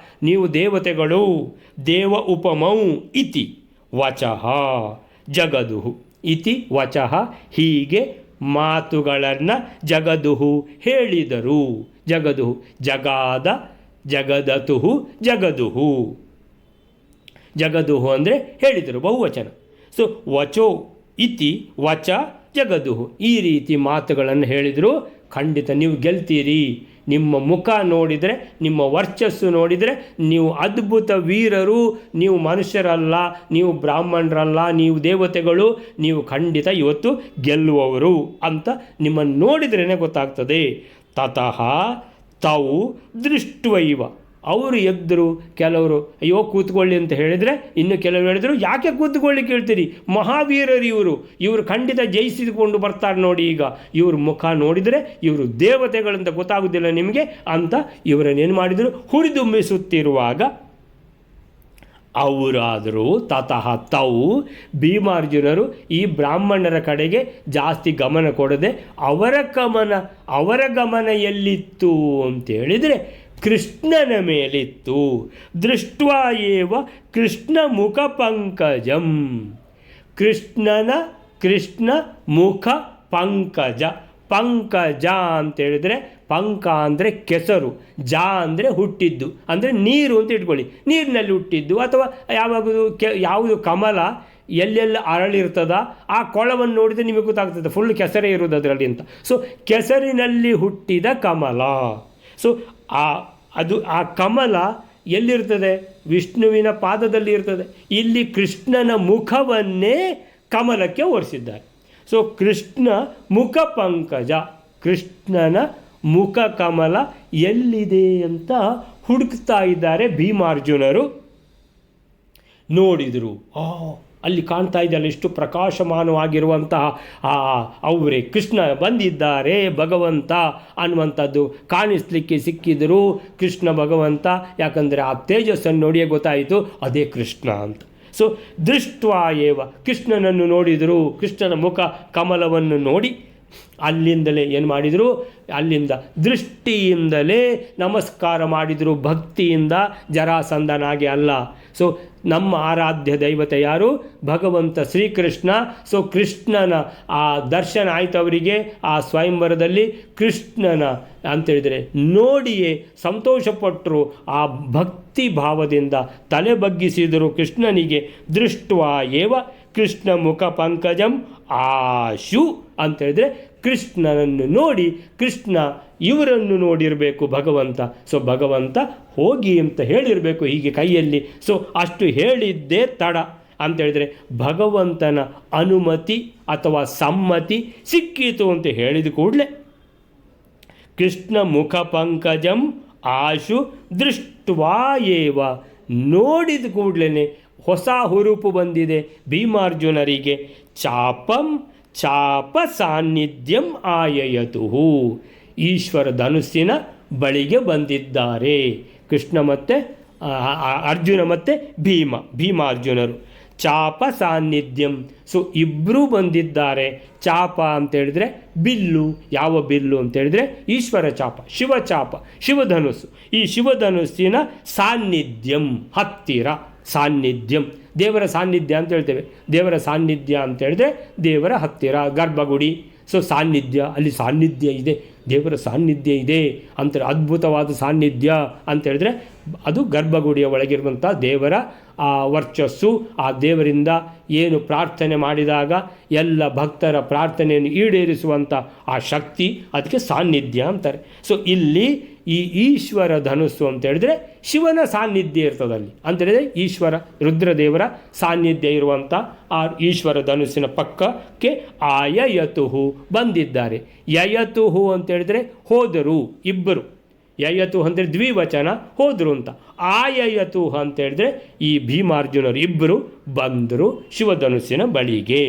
ನೀವು ದೇವತೆಗಳು. ದೇವ ಉಪಮೌ ಇತಿ ವಚಃ ಜಗದುಹು, ಇತಿ ವಚಃ ಹೀಗೆ ಮಾತುಗಳನ್ನು ಜಗದುಹು ಹೇಳಿದರು. ಜಗದುಹು ಜಗಾದ, ಜಗದತುಹು ಜಗದುಹು, ಜಗದುಹು ಅಂದರೆ ಹೇಳಿದರು, ಬಹುವಚನ. ಸೊ ವಚೋ ಇತಿ ವಚ ಜಗದುಹು, ಈ ರೀತಿ ಮಾತುಗಳನ್ನು ಹೇಳಿದರು. ಖಂಡಿತ ನೀವು ಗೆಲ್ತೀರಿ. ನಿಮ್ಮ ಮುಖ ನೋಡಿದರೆ, ನಿಮ್ಮ ವರ್ಚಸ್ಸು ನೋಡಿದರೆ ನೀವು ಅದ್ಭುತ ವೀರರು, ನೀವು ಮನುಷ್ಯರಲ್ಲ, ನೀವು ಬ್ರಾಹ್ಮಣರಲ್ಲ, ನೀವು ದೇವತೆಗಳು, ನೀವು ಖಂಡಿತ ಇವತ್ತು ಗೆಲ್ಲುವವರು ಅಂತ ನಿಮ್ಮನ್ನು ನೋಡಿದ್ರೇ ಗೊತ್ತಾಗ್ತದೆ. ತತಃ ತೌ ದೃಷ್ಟ್ವೈವ, ಅವರು ಎದ್ದರು. ಕೆಲವರು ಅಯ್ಯೋ ಕೂತ್ಕೊಳ್ಳಿ ಅಂತ ಹೇಳಿದರೆ, ಇನ್ನು ಕೆಲವರು ಹೇಳಿದರು ಯಾಕೆ ಕೂತ್ಕೊಳ್ಳಿ ಕೇಳ್ತೀರಿ, ಮಹಾವೀರರು ಇವರು ಖಂಡಿತ ಜಯಿಸಿಕೊಂಡು ಬರ್ತಾರೆ ನೋಡಿ. ಈಗ ಇವ್ರ ಮುಖ ನೋಡಿದರೆ ಇವರು ದೇವತೆಗಳಂತ ಗೊತ್ತಾಗೋದಿಲ್ಲ ನಿಮಗೆ ಅಂತ ಇವರನ್ನೇನು ಮಾಡಿದರು, ಹುರಿದುಂಬಿಸುತ್ತಿರುವಾಗ ಅವರಾದರೂ ತತಃ ತೌ, ಭೀಮಾರ್ಜುನರು ಈ ಬ್ರಾಹ್ಮಣರ ಕಡೆಗೆ ಜಾಸ್ತಿ ಗಮನ ಕೊಡದೆ ಅವರ ಗಮನ ಎಲ್ಲಿತ್ತು ಅಂತೇಳಿದರೆ ಕೃಷ್ಣನ ಮೇಲಿತ್ತು. ದೃಷ್ಟ್ವಾ ಏವ ಕೃಷ್ಣ ಮುಖ ಪಂಕಜಂ, ಕೃಷ್ಣ ಮುಖ ಪಂಕಜ, ಪಂಕಜ ಅಂತೇಳಿದರೆ ಪಂಕ ಅಂದರೆ ಕೆಸರು, ಜ ಅಂದರೆ ಹುಟ್ಟಿದ್ದು, ಅಂದರೆ ನೀರು ಅಂತ ಇಟ್ಕೊಳ್ಳಿ, ನೀರಿನಲ್ಲಿ ಹುಟ್ಟಿದ್ದು. ಅಥವಾ ಯಾವುದು ಕಮಲ ಎಲ್ಲೆಲ್ಲ ಅರಳಿರ್ತದ ಆ ಕೊಳವನ್ನು ನೋಡಿದರೆ ನಿಮಗೆ ಗೊತ್ತಾಗ್ತದೆ ಫುಲ್ ಕೆಸರೇ ಇರೋದು ಅದರಲ್ಲಿ ಅಂತ. ಸೊ ಕೆಸರಿನಲ್ಲಿ ಹುಟ್ಟಿದ ಕಮಲ. ಸೊ ಆ ಕಮಲ ಎಲ್ಲಿರ್ತದೆ? ವಿಷ್ಣುವಿನ ಪಾದದಲ್ಲಿ ಇರ್ತದೆ. ಇಲ್ಲಿ ಕೃಷ್ಣನ ಮುಖವನ್ನೇ ಕಮಲಕ್ಕೆ ಹೋಲಿಸಿದ್ದಾರೆ. ಸೊ ಕೃಷ್ಣ ಮುಖ ಪಂಕಜ, ಕೃಷ್ಣನ ಮುಖ ಕಮಲ ಎಲ್ಲಿದೆ ಅಂತ ಹುಡುಕ್ತಾ ಇದ್ದಾರೆ ಭೀಮಾರ್ಜುನರು. ನೋಡಿದರು, ಅಲ್ಲಿ ಕಾಣ್ತಾ ಇದೆಯಲ್ಲ ಎಷ್ಟು ಪ್ರಕಾಶಮಾನವಾಗಿರುವಂತಹ ಅವರೇ ಕೃಷ್ಣ ಬಂದಿದ್ದಾರೆ ಭಗವಂತ ಅನ್ನುವಂಥದ್ದು ಕಾಣಿಸ್ಲಿಕ್ಕೆ ಸಿಕ್ಕಿದರು. ಕೃಷ್ಣ ಭಗವಂತ, ಯಾಕಂದರೆ ಆ ತೇಜಸ್ಸನ್ನು ನೋಡಿಯೇ ಗೊತ್ತಾಯಿತು ಅದೇ ಕೃಷ್ಣ ಅಂತ. ಸೊ ದೃಷ್ಟ್ವಾ ಏವ, ಕೃಷ್ಣನನ್ನು ನೋಡಿದರು, ಕೃಷ್ಣನ ಮುಖ ಕಮಲವನ್ನು ನೋಡಿ ಅಲ್ಲಿಂದಲೇ ಏನು ಮಾಡಿದರು? ಅಲ್ಲಿಂದ ದೃಷ್ಟಿಯಿಂದಲೇ ನಮಸ್ಕಾರ ಮಾಡಿದರು, ಭಕ್ತಿಯಿಂದ, ಜರಾಸಂಧನಾಗಿ ಅಲ್ಲ. ಸೊ ನಮ್ಮ ಆರಾಧ್ಯ ದೈವತೆ ಯಾರು? ಭಗವಂತ ಶ್ರೀಕೃಷ್ಣ. ಸೊ ಕೃಷ್ಣನ ಆ ದರ್ಶನ ಆಯಿತು ಅವರಿಗೆ ಆ ಸ್ವಯಂವರದಲ್ಲಿ. ಕೃಷ್ಣನ ಅಂತೇಳಿದರೆ ನೋಡಿಯೇ ಸಂತೋಷಪಟ್ಟರು, ಆ ಭಕ್ತಿ ಭಾವದಿಂದ ತಲೆ ಬಗ್ಗಿಸಿದರು ಕೃಷ್ಣನಿಗೆ. ದೃಷ್ಟ್ವಾ ಏವ ಕೃಷ್ಣ ಮುಖ ಪಂಕಜಂ ಆಶು ಅಂತೇಳಿದರೆ ಕೃಷ್ಣನನ್ನು ನೋಡಿ ಕೃಷ್ಣ ಇವರನ್ನು ನೋಡಿರಬೇಕು ಭಗವಂತ. ಸೊ ಭಗವಂತ ಹೋಗಿ ಅಂತ ಹೇಳಿರಬೇಕು ಹೀಗೆ ಕೈಯಲ್ಲಿ. ಸೊ ಅಷ್ಟು ಹೇಳಿದ್ದೇ ತಡ ಅಂತೇಳಿದರೆ ಭಗವಂತನ ಅನುಮತಿ ಅಥವಾ ಸಮ್ಮತಿ ಸಿಕ್ಕಿತು ಅಂತ ಹೇಳಿದ ಕೂಡಲೇ ಕೃಷ್ಣ ಮುಖ ಪಂಕಜಂ ಆಶು ದೃಷ್ಟ್ವಾ ಏವ, ನೋಡಿದ ಕೂಡಲೇ ಹೊಸ ಹುರುಪು ಬಂದಿದೆ ಭೀಮಾರ್ಜುನರಿಗೆ. ಚಾಪ ಸಾನ್ನಿಧ್ಯಂ ಆಯಯತು, ಈಶ್ವರ ಧನುಸ್ಸಿನ ಬಳಿಗೆ ಬಂದಿದ್ದಾರೆ ಕೃಷ್ಣ ಮತ್ತು ಅರ್ಜುನ ಮತ್ತು ಭೀಮಾರ್ಜುನರು. ಚಾಪ ಸಾನ್ನಿಧ್ಯಂ, ಸೊ ಇಬ್ಬರೂ ಬಂದಿದ್ದಾರೆ. ಚಾಪ ಅಂತೇಳಿದರೆ ಬಿಲ್ಲು. ಯಾವ ಬಿಲ್ಲು ಅಂತೇಳಿದರೆ ಈಶ್ವರ ಚಾಪ, ಶಿವಚಾಪ, ಶಿವಧನುಸ್ಸು. ಈ ಶಿವಧನುಸ್ಸಿನ ಸಾನ್ನಿಧ್ಯಂ, ಹತ್ತಿರ. ಸಾನ್ನಿಧ್ಯಂ, ದೇವರ ಸಾನ್ನಿಧ್ಯ ಅಂತ ಹೇಳ್ತೇವೆ. ದೇವರ ಸಾನ್ನಿಧ್ಯ ಅಂತ ಹೇಳಿದ್ರೆ ದೇವರ ಹತ್ತಿರ, ಗರ್ಭಗುಡಿ. ಸೊ ಸಾನ್ನಿಧ್ಯ, ಅಲ್ಲಿ ಸಾನ್ನಿಧ್ಯ ಇದೆ, ದೇವರ ಸಾನ್ನಿಧ್ಯ ಇದೆ ಅಂತ, ಅದ್ಭುತವಾದ ಸಾನ್ನಿಧ್ಯ ಅಂತ ಹೇಳಿದ್ರೆ ಅದು ಗರ್ಭಗುಡಿಯ ಒಳಗಿರುವಂಥ ದೇವರ ಆ ವರ್ಚಸ್ಸು. ಆ ದೇವರಿಂದ ಏನು ಪ್ರಾರ್ಥನೆ ಮಾಡಿದಾಗ ಎಲ್ಲ ಭಕ್ತರ ಪ್ರಾರ್ಥನೆಯನ್ನು ಈಡೇರಿಸುವಂಥ ಆ ಶಕ್ತಿ, ಅದಕ್ಕೆ ಸಾನ್ನಿಧ್ಯ ಅಂತಾರೆ. ಸೊ ಇಲ್ಲಿ ಈ ಈಶ್ವರ ಧನುಸ್ಸು ಅಂತ ಹೇಳಿದ್ರೆ ಶಿವನ ಸಾನ್ನಿಧ್ಯ ಇರ್ತದಲ್ಲಿ ಅಂತೇಳಿದರೆ ಈಶ್ವರ ರುದ್ರದೇವರ ಸಾನ್ನಿಧ್ಯ ಇರುವಂಥ ಆ ಈಶ್ವರ ಧನುಸ್ಸಿನ ಪಕ್ಕಕ್ಕೆ ಆಯಯತುಹು ಬಂದಿದ್ದಾರೆ. ಯಯತುಹು ಅಂತೇಳಿದರೆ ಹೋದರು, ಇಬ್ಬರು. ಯಯತು ಅಂದರೆ ದ್ವಿವಚನ, ಹೋದರು ಅಂತ. ಆಯಯತು ಅಂತೇಳಿದ್ರೆ ಈ ಭೀಮಾರ್ಜುನರು ಇಬ್ಬರು ಬಂದರು ಶಿವಧನುಸ್ಸಿನ ಬಳಿಗೆ.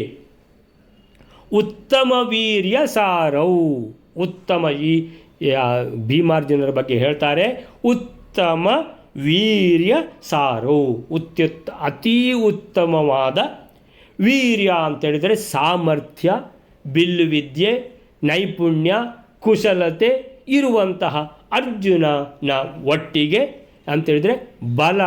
ಉತ್ತಮ ವೀರ್ಯ ಸಾರೌ, ಉತ್ತಮ, ಈ ಭೀಮಾರ್ಜುನರ ಬಗ್ಗೆ ಹೇಳ್ತಾರೆ. ಉತ್ತಮ ವೀರ್ಯ ಸಾರೌ, ಅತೀ ಉತ್ತಮವಾದ ವೀರ್ಯ ಅಂತೇಳಿದರೆ ಸಾಮರ್ಥ್ಯ, ಬಿಲ್ಲುವಿದ್ಯೆ, ನೈಪುಣ್ಯ, ಕುಶಲತೆ ಇರುವಂತಹ ಅರ್ಜುನನ ಒಟ್ಟಿಗೆ ಅಂತೇಳಿದರೆ ಬಲ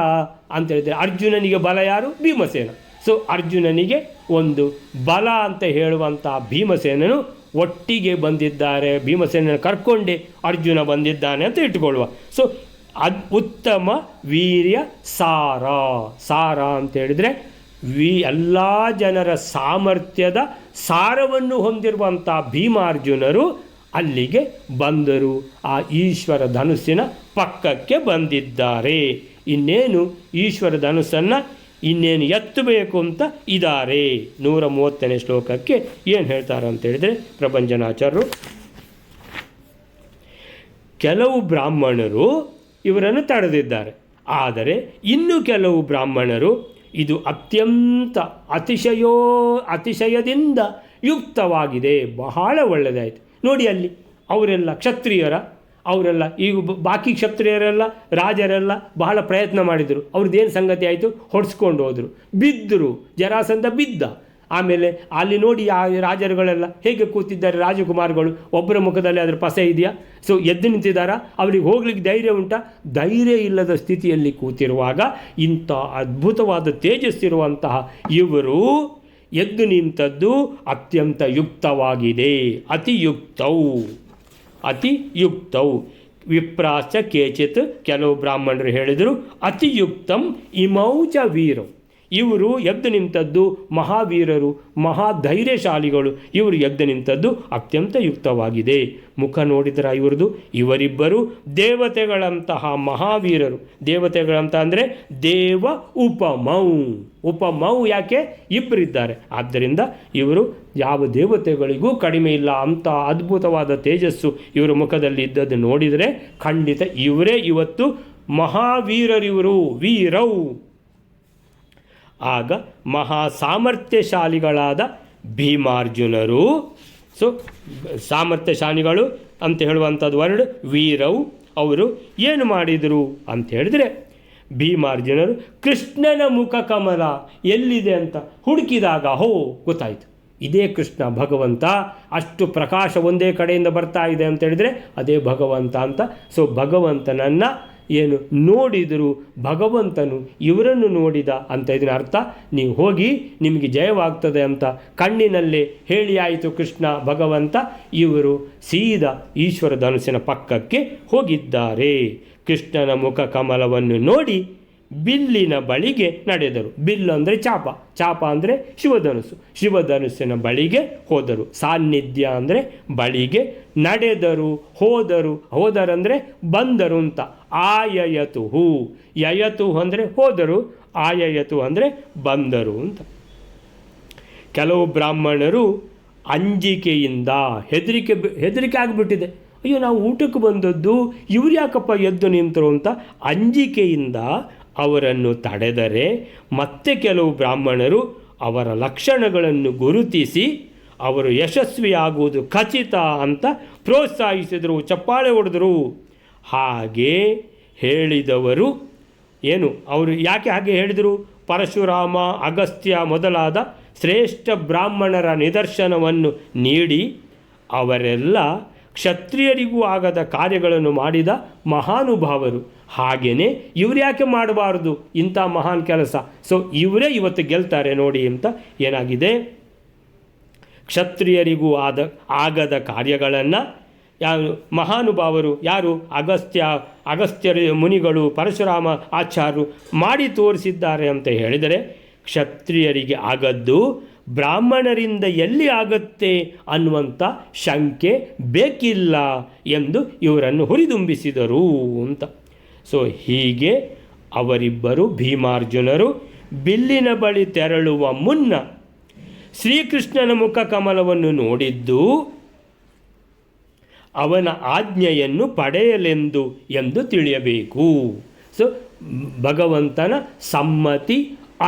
ಅಂತೇಳಿದರೆ ಅರ್ಜುನನಿಗೆ ಬಲ ಯಾರು? ಭೀಮಸೇನ. ಸೊ ಅರ್ಜುನನಿಗೆ ಒಂದು ಬಲ ಅಂತ ಹೇಳುವಂಥ ಭೀಮಸೇನನು ಒಟ್ಟಿಗೆ ಬಂದಿದ್ದಾರೆ. ಭೀಮಸೇನನ ಕರ್ಕೊಂಡೇ ಅರ್ಜುನ ಬಂದಿದ್ದಾನೆ ಅಂತ ಇಟ್ಕೊಳ್ಳುವ. ಸೊ ಉತ್ತಮ ವೀರ್ಯ ಸಾರ. ಸಾರ ಅಂತೇಳಿದರೆ ಎಲ್ಲ ಜನರ ಸಾಮರ್ಥ್ಯದ ಸಾರವನ್ನು ಹೊಂದಿರುವಂಥ ಭೀಮಾರ್ಜುನರು ಅಲ್ಲಿಗೆ ಬಂದರು. ಆ ಈಶ್ವರ ಧನುಸ್ಸಿನ ಪಕ್ಕಕ್ಕೆ ಬಂದಿದ್ದಾರೆ. ಇನ್ನೇನು ಈಶ್ವರ ಧನುಸ್ಸನ್ನು ಇನ್ನೇನು ಎತ್ತಬೇಕು ಅಂತ ಇದ್ದಾರೆ. 130ನೇ ಶ್ಲೋಕಕ್ಕೆ ಏನು ಹೇಳ್ತಾರೆ ಅಂತೇಳಿದರೆ ಪ್ರಭಂಜನಾಚಾರ್ಯರು, ಕೆಲವು ಬ್ರಾಹ್ಮಣರು ಇವರನ್ನು ತಡೆದಿದ್ದಾರೆ. ಆದರೆ ಇನ್ನು ಕೆಲವು ಬ್ರಾಹ್ಮಣರು ಇದು ಅತ್ಯಂತ ಅತಿಶಯದಿಂದ ಯುಕ್ತವಾಗಿದೆ, ಬಹಳ ಒಳ್ಳೆಯದಾಯಿತು. ನೋಡಿ ಅಲ್ಲಿ ಅವರೆಲ್ಲ ಕ್ಷತ್ರಿಯರ, ಅವರೆಲ್ಲ ಈಗ ಬಾಕಿ ಕ್ಷತ್ರಿಯರೆಲ್ಲ ರಾಜರೆಲ್ಲ ಬಹಳ ಪ್ರಯತ್ನ ಮಾಡಿದರು. ಅವ್ರದ್ದೇನು ಸಂಗತಿ ಆಯಿತು? ಹೊಡೆಸ್ಕೊಂಡು ಹೋದರು, ಬಿದ್ದರು. ಜರಾಸಂಧ ಬಿದ್ದ. ಆಮೇಲೆ ಅಲ್ಲಿ ನೋಡಿ ಆ ರಾಜರುಗಳೆಲ್ಲ ಹೇಗೆ ಕೂತಿದ್ದಾರೆ, ರಾಜಕುಮಾರಗಳು ಒಬ್ಬರ ಮುಖದಲ್ಲಿ ಅದರ ಪಸೆ ಇದೆಯಾ? ಸೊ ಎದ್ದು ನಿಂತಿದ್ದಾರಾ? ಅವರಿಗೆ ಹೋಗ್ಲಿಕ್ಕೆ ಧೈರ್ಯ ಉಂಟಾ? ಧೈರ್ಯ ಇಲ್ಲದ ಸ್ಥಿತಿಯಲ್ಲಿ ಕೂತಿರುವಾಗ ಇಂಥ ಅದ್ಭುತವಾದ ತೇಜಸ್ಸಿರುವಂತಹ ಇವರು ಎದ್ದು ನಿಂತದ್ದು ಅತ್ಯಂತ ಯುಕ್ತವಾಗಿದೆ. ಅತಿಯುಕ್ತೌ ವಿಪ್ರಾಶ್ಚ ಕೇಚಿತ್, ಕೆಲವು ಬ್ರಾಹ್ಮಣರು ಹೇಳಿದರು ಅತಿಯುಕ್ತಂ ಇಮೌ ಚ ವೀರೌ, ಇವರು ಎದ್ದು ನಿಂತದ್ದು ಮಹಾವೀರರು, ಮಹಾಧೈರ್ಯಶಾಲಿಗಳು, ಇವರು ಎದ್ದು ನಿಂತದ್ದು ಅತ್ಯಂತ ಯುಕ್ತವಾಗಿದೆ. ಮುಖ ನೋಡಿದರೆ ಇವರದು, ಇವರಿಬ್ಬರು ದೇವತೆಗಳಂತಹ ಮಹಾವೀರರು. ದೇವತೆಗಳಂತ ಅಂದರೆ ದೇವ ಉಪಮೌ ಯಾಕೆ ಇಬ್ಬರಿದ್ದಾರೆ, ಆದ್ದರಿಂದ ಇವರು ಯಾವ ದೇವತೆಗಳಿಗೂ ಕಡಿಮೆ ಇಲ್ಲ. ಅಂಥ ಅದ್ಭುತವಾದ ತೇಜಸ್ಸು ಇವರ ಮುಖದಲ್ಲಿ ಇದ್ದದ್ದು ನೋಡಿದರೆ ಖಂಡಿತ ಇವರೇ ಇವತ್ತು ಮಹಾವೀರರಿವರು, ವೀರೌ. ಆಗ ಮಹಾ ಸಾಮರ್ಥ್ಯಶಾಲಿಗಳಾದ ಭೀಮಾರ್ಜುನರು, ಸೊ ಸಾಮರ್ಥ್ಯಶಾಲಿಗಳು ಅಂತ ಹೇಳುವಂಥದ್ದು ವರ್ಡ್ ವೀರವು, ಅವರು ಏನು ಮಾಡಿದರು ಅಂತ ಹೇಳಿದರೆ, ಭೀಮಾರ್ಜುನರು ಕೃಷ್ಣನ ಮುಖ ಕಮಲ ಎಲ್ಲಿದೆ ಅಂತ ಹುಡುಕಿದಾಗ ಗೊತ್ತಾಯಿತು, ಇದೇ ಕೃಷ್ಣ ಭಗವಂತ, ಅಷ್ಟು ಪ್ರಕಾಶ ಒಂದೇ ಕಡೆಯಿಂದ ಬರ್ತಾ ಇದೆ ಅಂತ ಹೇಳಿದರೆ ಅದೇ ಭಗವಂತ ಅಂತ. ಸೊ ಭಗವಂತನನ್ನು ಏನು ನೋಡಿದರು, ಭಗವಂತನು ಇವರನ್ನು ನೋಡಿದ ಅಂತ ಇದರ ಅರ್ಥ. ನೀವು ಹೋಗಿ ನಿಮಗೆ ಜಯವಾಗ್ತದೆ ಅಂತ ಕಣ್ಣಿನಲ್ಲೇ ಹೇಳಿ ಆಯಿತು ಕೃಷ್ಣ ಭಗವಂತ. ಇವರು ಸೀದಾ ಈಶ್ವರ ಧನುಸ್ಸಿನ ಪಕ್ಕಕ್ಕೆ ಹೋಗಿದ್ದಾರೆ. ಕೃಷ್ಣನ ಮುಖ ಕಮಲವನ್ನು ನೋಡಿ ಬಿಲ್ಲಿನ ಬಳಿಗೆ ನಡೆದರು. ಬಿಲ್ಲು ಅಂದರೆ ಚಾಪ ಅಂದರೆ ಶಿವಧನುಸ್ಸು, ಶಿವಧನುಸ್ಸಿನ ಬಳಿಗೆ ಹೋದರು. ಸಾನ್ನಿಧ್ಯ ಅಂದರೆ ಬಳಿಗೆ, ನಡೆದರು, ಹೋದರಂದರೆ ಬಂದರು ಅಂತ. ಯಯತು ಅಂದರೆ ಹೋದರು, ಆಯಯತು ಅಂದರೆ ಬಂದರು ಅಂತ. ಕೆಲವು ಬ್ರಾಹ್ಮಣರು ಅಂಜಿಕೆಯಿಂದ ಹೆದರಿಕೆ ಆಗಿಬಿಟ್ಟಿದೆ, ಅಯ್ಯೋ ನಾವು ಊಟಕ್ಕೆ ಬಂದದ್ದು, ಇವ್ರು ಯಾಕಪ್ಪ ಎದ್ದು ನಿಂತರು ಅಂತ ಅಂಜಿಕೆಯಿಂದ ಅವರನ್ನು ತಡೆದರೆ, ಮತ್ತೆ ಕೆಲವು ಬ್ರಾಹ್ಮಣರು ಅವರ ಲಕ್ಷಣಗಳನ್ನು ಗುರುತಿಸಿ ಅವರು ಯಶಸ್ವಿಯಾಗುವುದು ಖಚಿತ ಅಂತ ಪ್ರೋತ್ಸಾಹಿಸಿದರು, ಚಪ್ಪಾಳೆ ಹೊಡೆದರು. ಹಾಗೆ ಹೇಳಿದವರು ಏನು, ಅವರು ಯಾಕೆ ಹಾಗೆ ಹೇಳಿದರು? ಪರಶುರಾಮ, ಅಗಸ್ತ್ಯ ಮೊದಲಾದ ಶ್ರೇಷ್ಠ ಬ್ರಾಹ್ಮಣರ ನಿದರ್ಶನವನ್ನು ನೀಡಿ ಅವರೆಲ್ಲ ಕ್ಷತ್ರಿಯರಿಗೂ ಆಗದ ಕಾರ್ಯಗಳನ್ನು ಮಾಡಿದ ಮಹಾನುಭಾವರು. ಹಾಗೆಯೇ ಇವರು ಯಾಕೆ ಮಾಡಬಾರ್ದು ಇಂಥ ಮಹಾನ್ ಕೆಲಸ? ಸೊ ಇವರೇ ಇವತ್ತು ಗೆಲ್ತಾರೆ ನೋಡಿ ಅಂತ ಏನಾಗಿದೆ, ಕ್ಷತ್ರಿಯರಿಗೂ ಆಗದ ಕಾರ್ಯಗಳನ್ನು ಮಹಾನುಭಾವರು ಯಾರು? ಅಗಸ್ತ್ಯ ಮುನಿಗಳು, ಪರಶುರಾಮ ಆಚಾರ್ಯರು ಮಾಡಿ ತೋರಿಸಿದ್ದಾರೆ ಅಂತ ಹೇಳಿದರೆ, ಕ್ಷತ್ರಿಯರಿಗೆ ಆಗದ್ದು ಬ್ರಾಹ್ಮಣರಿಂದ ಎಲ್ಲಿ ಆಗತ್ತೆ ಅನ್ನುವಂಥ ಶಂಕೆ ಬೇಕಿಲ್ಲ ಎಂದು ಇವರನ್ನು ಹುರಿದುಂಬಿಸಿದರು ಅಂತ. ಸೊ ಹೀಗೆ ಅವರಿಬ್ಬರು ಭೀಮಾರ್ಜುನರು ಬಿಲ್ಲಿನ ಬಳಿ ತೆರಳುವ ಮುನ್ನ ಶ್ರೀಕೃಷ್ಣನ ಮುಖ ಕಮಲವನ್ನು ನೋಡಿದ್ದು ಅವನ ಆಜ್ಞೆಯನ್ನು ಪಡೆಯಲೆಂದು ಎಂದು ತಿಳಿಯಬೇಕು. ಸೊ ಭಗವಂತನ ಸಮ್ಮತಿ,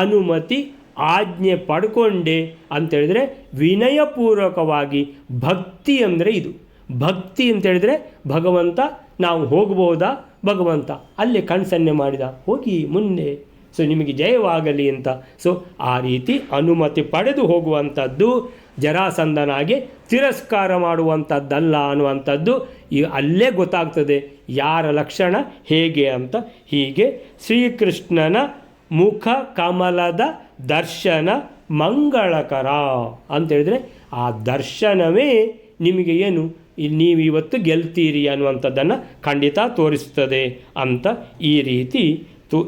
ಅನುಮತಿ, ಆಜ್ಞೆ ಪಡ್ಕೊಂಡೆ ಅಂತೇಳಿದರೆ ವಿನಯಪೂರ್ವಕವಾಗಿ ಭಕ್ತಿ ಅಂದರೆ ಇದು. ಭಕ್ತಿ ಅಂತೇಳಿದರೆ ಭಗವಂತ ನಾವು ಹೋಗ್ಬೋದಾ, ಭಗವಂತ ಅಲ್ಲೇ ಕಣ್ಸನ್ನೆ ಮಾಡಿದ, ಹೋಗಿ ಮುಂದೆ, ಸೊ ನಿಮಗೆ ಜಯವಾಗಲಿ ಅಂತ. ಸೊ ಆ ರೀತಿ ಅನುಮತಿ ಪಡೆದು ಹೋಗುವಂಥದ್ದು ಜರಾಸಂಧನಾಗೆ ತಿರಸ್ಕಾರ ಮಾಡುವಂಥದ್ದಲ್ಲ ಅನ್ನುವಂಥದ್ದು ಅಲ್ಲೇ ಗೊತ್ತಾಗ್ತದೆ ಯಾರ ಲಕ್ಷಣ ಹೇಗೆ ಅಂತ. ಹೀಗೆ ಶ್ರೀಕೃಷ್ಣನ ಮುಖ ಕಮಲದ ದರ್ಶನ ಮಂಗಳಕರ ಅಂತೇಳಿದರೆ ಆ ದರ್ಶನವೇ ನಿಮಗೆ ಏನು ನೀವು ಇವತ್ತು ಗೆಲ್ತೀರಿ ಅನ್ನುವಂಥದ್ದನ್ನು ಖಂಡಿತ ತೋರಿಸ್ತದೆ ಅಂತ ಈ ರೀತಿ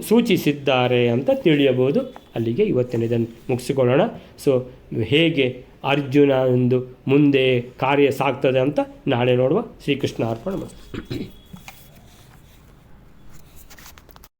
ಸೂಚಿಸಿದ್ದಾರೆ ಅಂತ ತಿಳಿಯಬಹುದು. ಅಲ್ಲಿಗೆ ಇವತ್ತಿನ ಇದನ್ನು ಮುಗಿಸಿಕೊಳ್ಳೋಣ. ಸೊ ಹೇಗೆ ಅರ್ಜುನ ಒಂದು ಮುಂದೆ ಕಾರ್ಯ ಸಾಗ್ತದೆ ಅಂತ ನಾಳೆ ನೋಡುವ. ಶ್ರೀಕೃಷ್ಣ ಅರ್ಪಣ.